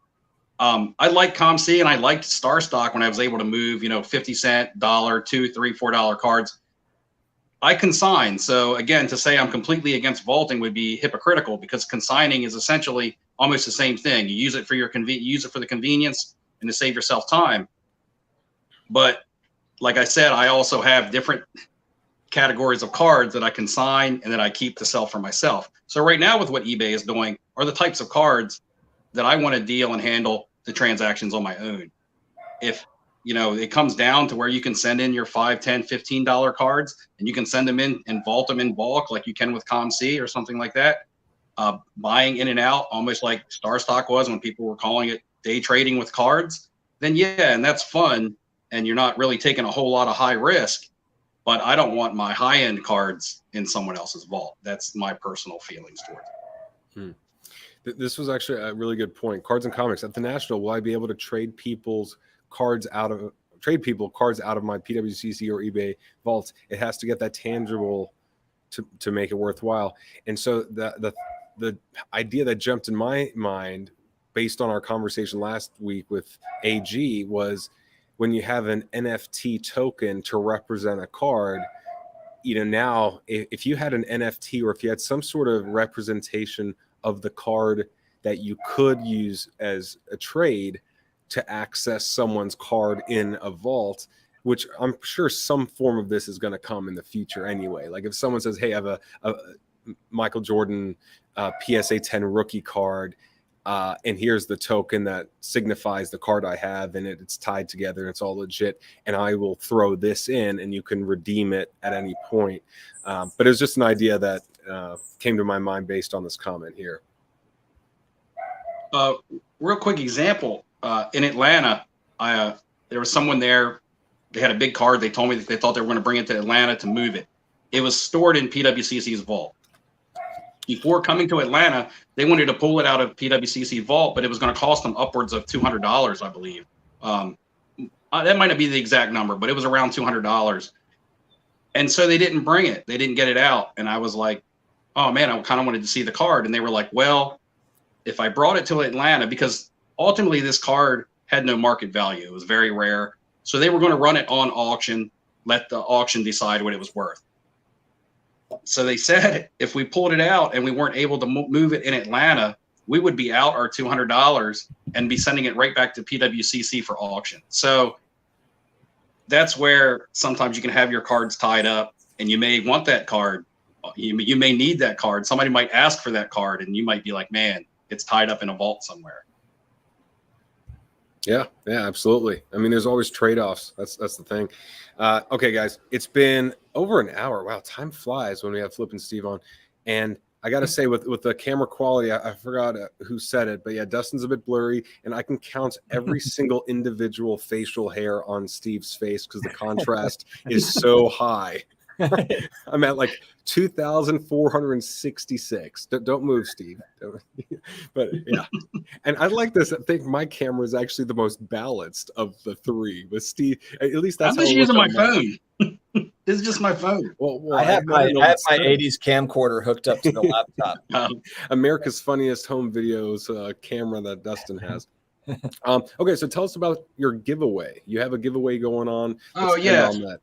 I like ComC and I liked Star Stock when I was able to move, 50 cent, $1, $2, $3, $4 cards. I consign. So again, to say I'm completely against vaulting would be hypocritical, because consigning is essentially almost the same thing. You use it for your use it for the convenience and to save yourself time. But like I said, I also have different categories of cards that I consign and that I keep to sell for myself. So right now, with what eBay is doing, are the types of cards that I want to deal and handle the transactions on my own. If it comes down to where you can send in your $5, $10, $15 cards, and you can send them in and vault them in bulk like you can with ComC or something like that, buying in and out, almost like Star Stock was when people were calling it day trading with cards, then yeah, and that's fun, and you're not really taking a whole lot of high risk. But I don't want my high-end cards in someone else's vault. That's my personal feelings towards it. This was actually a really good point. Cards and Comics at the National. Will I be able to trade people's cards out of my PWCC or eBay vaults? It has to get that tangible to make it worthwhile. And so the idea that jumped in my mind based on our conversation last week with AG was, when you have an NFT token to represent a card, now if you had an NFT, or if you had some sort of representation of the card that you could use as a trade to access someone's card in a vault, which I'm sure some form of this is going to come in the future anyway. Like if someone says, hey, I have a Michael Jordan PSA 10 rookie card, and here's the token that signifies the card I have, and it's tied together, and it's all legit, and I will throw this in, and you can redeem it at any point. But it was just an idea that came to my mind based on this comment here. Real quick example, in Atlanta, there was someone there. They had a big card. They told me that they thought they were going to bring it to Atlanta to move it. It was stored in PWCC's vault. Before coming to Atlanta, they wanted to pull it out of PWCC vault, but it was going to cost them upwards of $200, I believe. That might not be the exact number, but it was around $200. And so they didn't bring it. They didn't get it out. And I was like, oh, man, I kind of wanted to see the card. And they were like, well, if I brought it to Atlanta, because ultimately this card had no market value. It was very rare. So they were going to run it on auction, let the auction decide what it was worth. So they said if we pulled it out and we weren't able to move it in Atlanta, we would be out our $200 and be sending it right back to PWCC for auction. So that's where sometimes you can have your cards tied up, and you may want that card. You may need that card. Somebody might ask for that card, and you might be like, man, it's tied up in a vault somewhere. Yeah, absolutely. I mean, there's always trade-offs. That's the thing. Okay, guys, it's been over an hour. Wow, time flies when we have Flip and Steve on. And I got to say, with the camera quality, I forgot who said it, but yeah, Dustin's a bit blurry, and I can count every single individual facial hair on Steve's face because the contrast is so high. I'm at like 2,466. Don't move, Steve. But yeah, and I like this. I think my camera is actually the most balanced of the three. But Steve, at least that's I'm just using my phone. This is just my phone. Well, I have gotta my know I have the my stuff. 80s camcorder hooked up to the laptop. America's Funniest Home Videos camera that Dustin has. Okay, so tell us about your giveaway. You have a giveaway going on. Oh, Let's end yes. on that.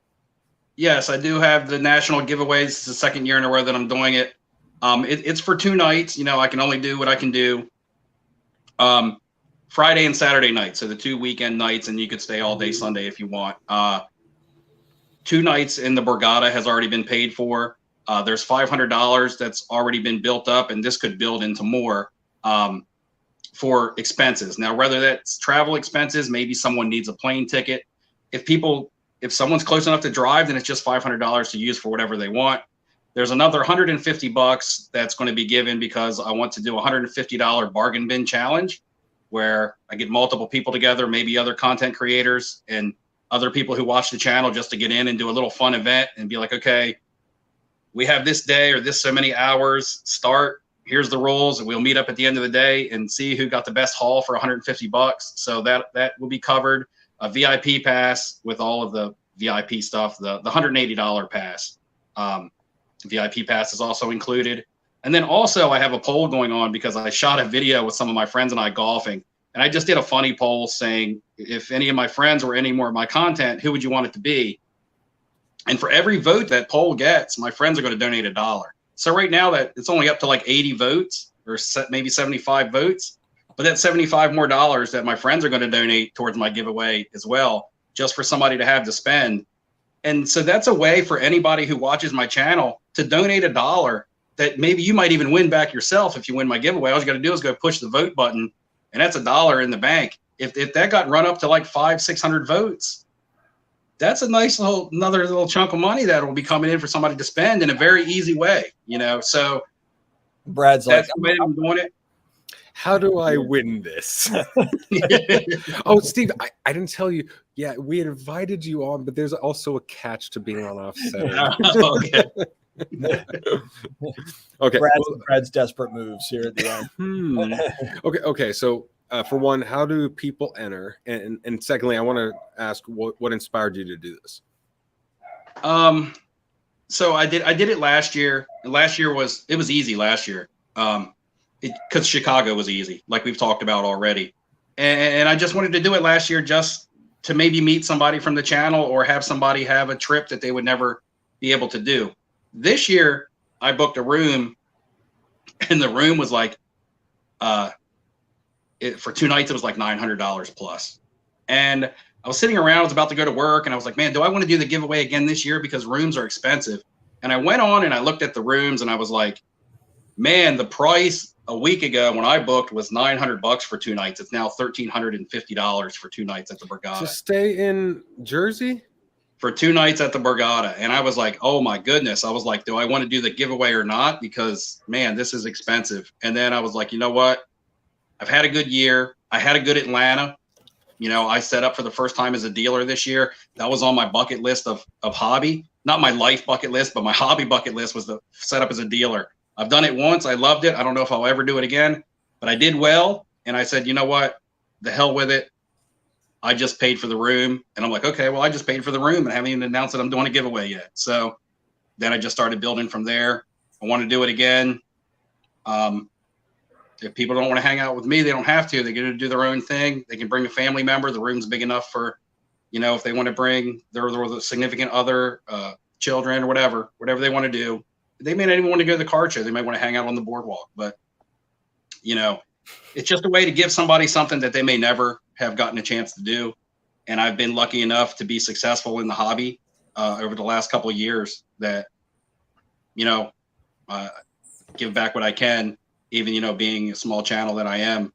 Yes, I do have the national giveaways. It's the second year in a row that I'm doing it. It's for 2 nights. You know, I can only do what I can do. Friday and Saturday night. So the 2 weekend nights, and you could stay all day Sunday if you want. 2 nights in the Borgata has already been paid for. There's $500 that's already been built up, and this could build into more for expenses. Now, whether that's travel expenses, maybe someone needs a plane ticket. If someone's close enough to drive, then it's just $500 to use for whatever they want. There's another $150 that's going to be given because I want to do a $150 bargain bin challenge where I get multiple people together, maybe other content creators and other people who watch the channel, just to get in and do a little fun event and be like, okay, we have this day or this so many hours, start, here's the rules, and we'll meet up at the end of the day and see who got the best haul for $150. So that will be covered. A VIP pass with all of the VIP stuff, the $180 pass. VIP pass is also included. And then also I have a poll going on because I shot a video with some of my friends and I golfing. And I just did a funny poll saying, if any of my friends or any more of my content, who would you want it to be? And for every vote that poll gets, my friends are going to donate $1. So right now that it's only up to like 80 votes or maybe 75 votes, but that's $75 more that my friends are going to donate towards my giveaway as well, just for somebody to have to spend. And so that's a way for anybody who watches my channel to donate $1 that maybe you might even win back yourself if you win my giveaway. All you got to do is go push the vote button, and that's $1 in the bank. If that got run up to like 500-600 votes, that's a nice another little chunk of money that will be coming in for somebody to spend in a very easy way, you know. So Brad's that's like, the way I'm doing it. How do I win this? Oh, Steve, I didn't tell you. Yeah, we had invited you on, but there's also a catch to being on Offcenter. Okay. Brad's desperate moves here at the end. Okay. So for one, how do people enter? And secondly, I want to ask what inspired you to do this? So I did it last year. Last year was easy last year. Because Chicago was easy, like we've talked about already. And I just wanted to do it last year just to maybe meet somebody from the channel or have somebody have a trip that they would never be able to do. This year, I booked a room, and the room was like, for 2 nights, it was like $900 plus. And I was sitting around, I was about to go to work, and I was like, man, do I want to do the giveaway again this year? Because rooms are expensive. And I went on and I looked at the rooms, and I was like, man, the price a week ago when I booked was $900 for 2 nights. It's now $1,350 for 2 nights at the Borgata. To stay in Jersey? For 2 nights at the Borgata. And I was like, oh my goodness. I was like, do I want to do the giveaway or not? Because man, this is expensive. And then I was like, you know what? I've had a good year. I had a good Atlanta. You know, I set up for the first time as a dealer this year. That was on my bucket list of hobby, not my life bucket list, but my hobby bucket list was to set up as a dealer. I've done it once. I loved it. I don't know if I'll ever do it again, but I did well. And I said, you know what? The hell with it. I just paid for the room. And I'm like, okay, well, I just paid for the room and haven't even announced that I'm doing a giveaway yet. So then I just started building from there. I want to do it again. If people don't want to hang out with me, they don't have to. They get to do their own thing. They can bring a family member. The room's big enough for, you know, if they want to bring their significant other, children or whatever they want to do. They may not even want to go to the car show. They might want to hang out on the boardwalk, but you know, it's just a way to give somebody something that they may never have gotten a chance to do. And I've been lucky enough to be successful in the hobby over the last couple of years that, you know, give back what I can, even, you know, being a small channel that I am,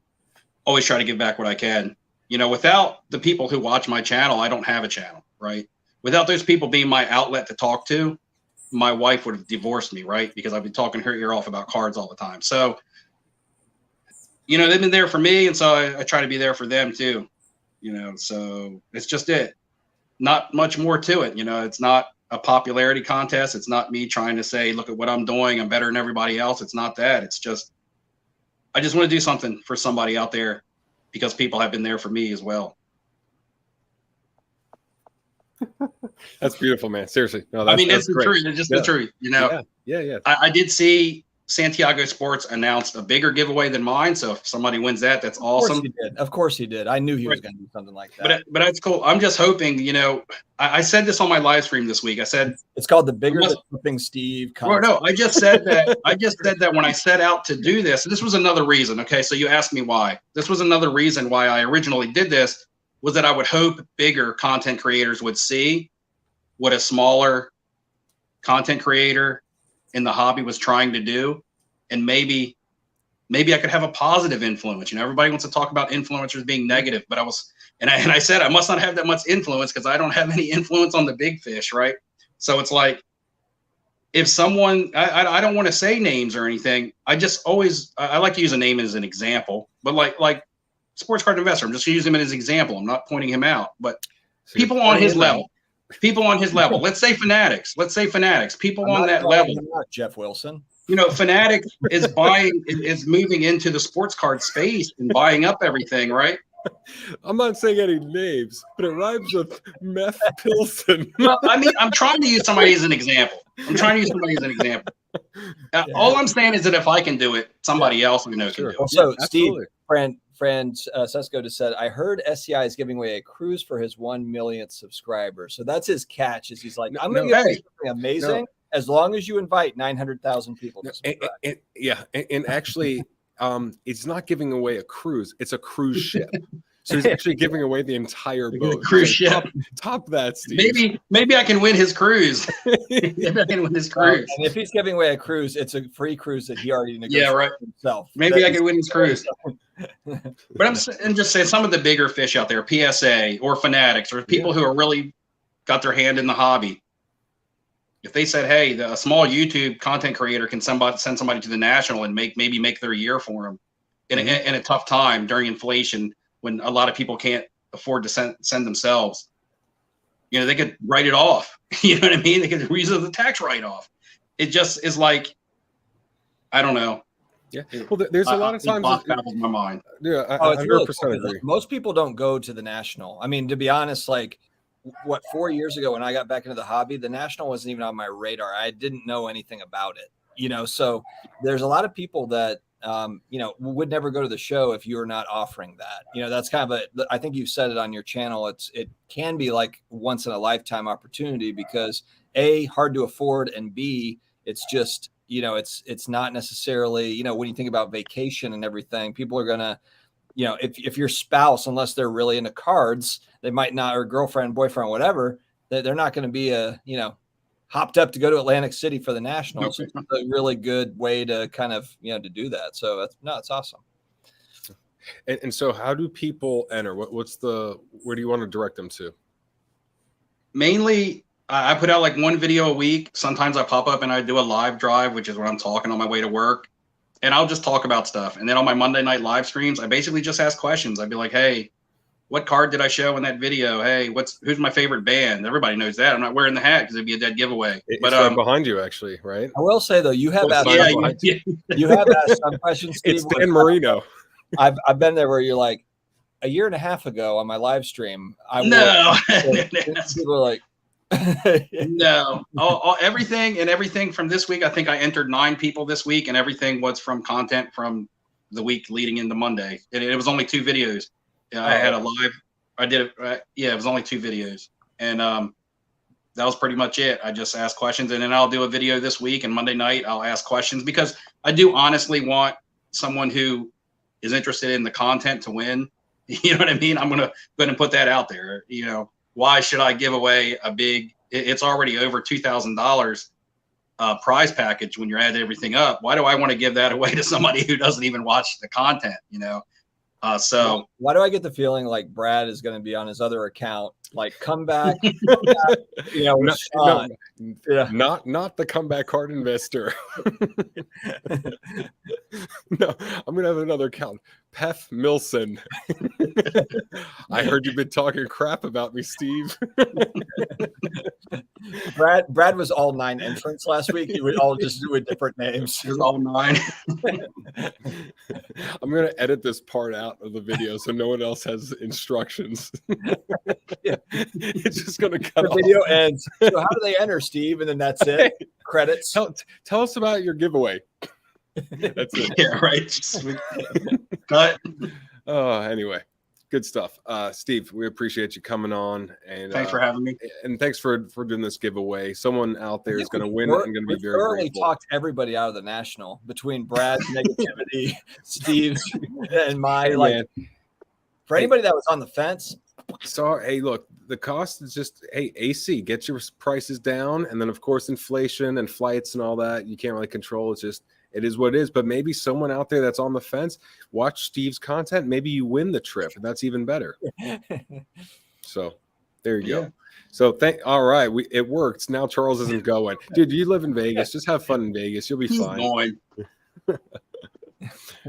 always try to give back what I can. You know, without the people who watch my channel, I don't have a channel, right? Without those people being my outlet to talk to, my wife would have divorced me, right? Because I've been talking her ear off about cards all the time. So, you know, they've been there for me. And so I try to be there for them too, you know, so it's just it. Not much more to it. You know, it's not a popularity contest. It's not me trying to say, look at what I'm doing. I'm better than everybody else. It's not that. It's just, I just want to do something for somebody out there because people have been there for me as well. That's beautiful, man. Seriously. No, I mean, that's it's the great. truth. It's just the truth. You know, Yeah. I did see Santiago Sports announced a bigger giveaway than mine. So if somebody wins that, that's awesome. Of course he did. I knew he was going to do something like that. But that's cool. I'm just hoping, you know, I said this on my live stream this week. I said it's called the Bigger Than Flipping Steve concept. Well, no, I just said that. I just said that when I set out to do this. This was another reason. Okay, so you asked me why. This was another reason why I originally did this, was that I would hope bigger content creators would see what a smaller content creator in the hobby was trying to do, and maybe I could have a positive influence. You know, everybody wants to talk about influencers being negative, but I said I must not have that much influence because I don't have any influence on the big fish, right? So it's like, if someone, I don't want to say names or anything. I like to use a name as an example, but like Sports Card Investor, I'm just using him as an example. I'm not pointing him out, but people on his level. People on his level. Let's say Fanatics. People on that level. Jeff Wilson. You know, Fanatics is moving into the sports card space and buying up everything, right? I'm not saying any names, but it rhymes with Meth Pilsen. Well, I mean, I'm trying to use somebody as an example. All I'm saying is that if I can do it, somebody else we know can do it. Also, Steve, Francesco just said, I heard SCI is giving away a cruise for his 1 millionth subscriber. So that's his catch. Is he's like, I'm going to give you something amazing as long as you invite 900,000 people to subscribe. And actually, it's not giving away a cruise; it's a cruise ship. So he's actually giving away the entire boat. Cruise ship. Top that, Steve. Maybe I can win his cruise. Maybe I can win his cruise. And if he's giving away a cruise, it's a free cruise that he already negotiated himself. Maybe I can win his cruise. But I'm just saying, some of the bigger fish out there, PSA or Fanatics, or people who are really got their hand in the hobby. If they said, "Hey, a small YouTube content creator can send somebody to the national and maybe make their year for them in a tough time during inflation, when a lot of people can't afford to send themselves, you know, they could write it off. You know what I mean? They could use it as a tax write-off. It just is like, I don't know. Yeah. Well, there's a lot of times it baffles my mind. Yeah, I 100% really cool. Agree. Most people don't go to the national. I mean, to be honest, like 4 years ago when I got back into the hobby, the national wasn't even on my radar. I didn't know anything about it, you know. So there's a lot of people that would never go to the show if you were not offering that. You know, that's kind of I think you've said it on your channel. It can be like once in a lifetime opportunity because A, hard to afford, and B, it's just, you know, it's not necessarily, you know, when you think about vacation and everything, people are going to, you know, if your spouse, unless they're really into cards, they might not, or girlfriend, boyfriend, whatever, they're not going to be hopped up to go to Atlantic City for the Nationals. It's a really good way to kind of, you know, to do that. So it's awesome. And so how do people enter? Where do you want to direct them to? Mainly, I put out like one video a week. Sometimes I pop up and I do a live drive, which is when I'm talking on my way to work. And I'll just talk about stuff. And then on my Monday night live streams, I basically just ask questions. I'd be like, hey, what card did I show in that video? Hey, who's my favorite band? Everybody knows that. I'm not wearing the hat because it'd be a dead giveaway. It's right behind you, actually, right? I will say though, you have asked you have asked some questions, Steve. It's Dan Marino. I've been there where you're like, a year and a half ago on my live stream, people are like, no, everything from this week. I think I entered 9 people this week, and everything was from content from the week leading into Monday. It was only 2 videos. I had a live. I did it. It was only 2 videos, and that was pretty much it. I just asked questions, and then I'll do a video this week, and Monday night I'll ask questions because I do honestly want someone who is interested in the content to win. You know what I mean? I'm gonna go ahead and put that out there. You know, why should I give away a big? It's already over $2,000 prize package when you're adding everything up. Why do I want to give that away to somebody who doesn't even watch the content? You know. So why do I get the feeling like Brad is going to be on his other account, like come back, you know, not the comeback card investor. No, I'm going to have another account. Peth Milson. I heard you've been talking crap about me, Steve. Brad was all 9 entrants last week. He would all just do with different names. It was all 9. I'm gonna edit this part out of the video so no one else has instructions. It's just gonna cut The off. video ends. So how do they enter, Steve? And then that's it. Credits. Tell us about your giveaway. That's it. Yeah, right. Just cut. Anyway, good stuff. Steve, we appreciate you coming on, and Thanks for having me. and thanks for doing this giveaway. Someone out there is going to win and going to be very thoroughly grateful. talked everybody out of the national between Brad's negativity, Steve's, and my Hey, for anybody that was on the fence. So, hey, look, the cost is just, hey, AC, get your prices down, and then of course inflation and flights and all that you can't really control. It's just, it is what it is. But maybe someone out there that's on the fence, watch Steve's content. Maybe you win the trip, and that's even better. So there you go. So all right, it worked. Now Charles isn't going. Dude, you live in Vegas. Just have fun in Vegas. You'll be fine. Going.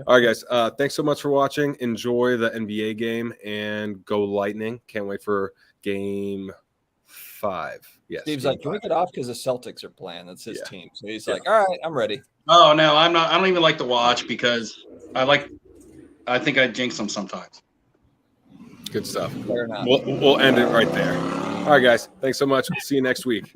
All right, guys. Thanks so much for watching. Enjoy the NBA game and go Lightning. Can't wait for game 5. Yes. Steve's like, can we get off because the Celtics are playing? That's his team. So he's like, all right, I'm ready. Oh no, I'm not. I don't even like to watch because I think I jinx them sometimes. Good stuff. Fair enough. We'll end it right there. All right, guys. Thanks so much. See you next week.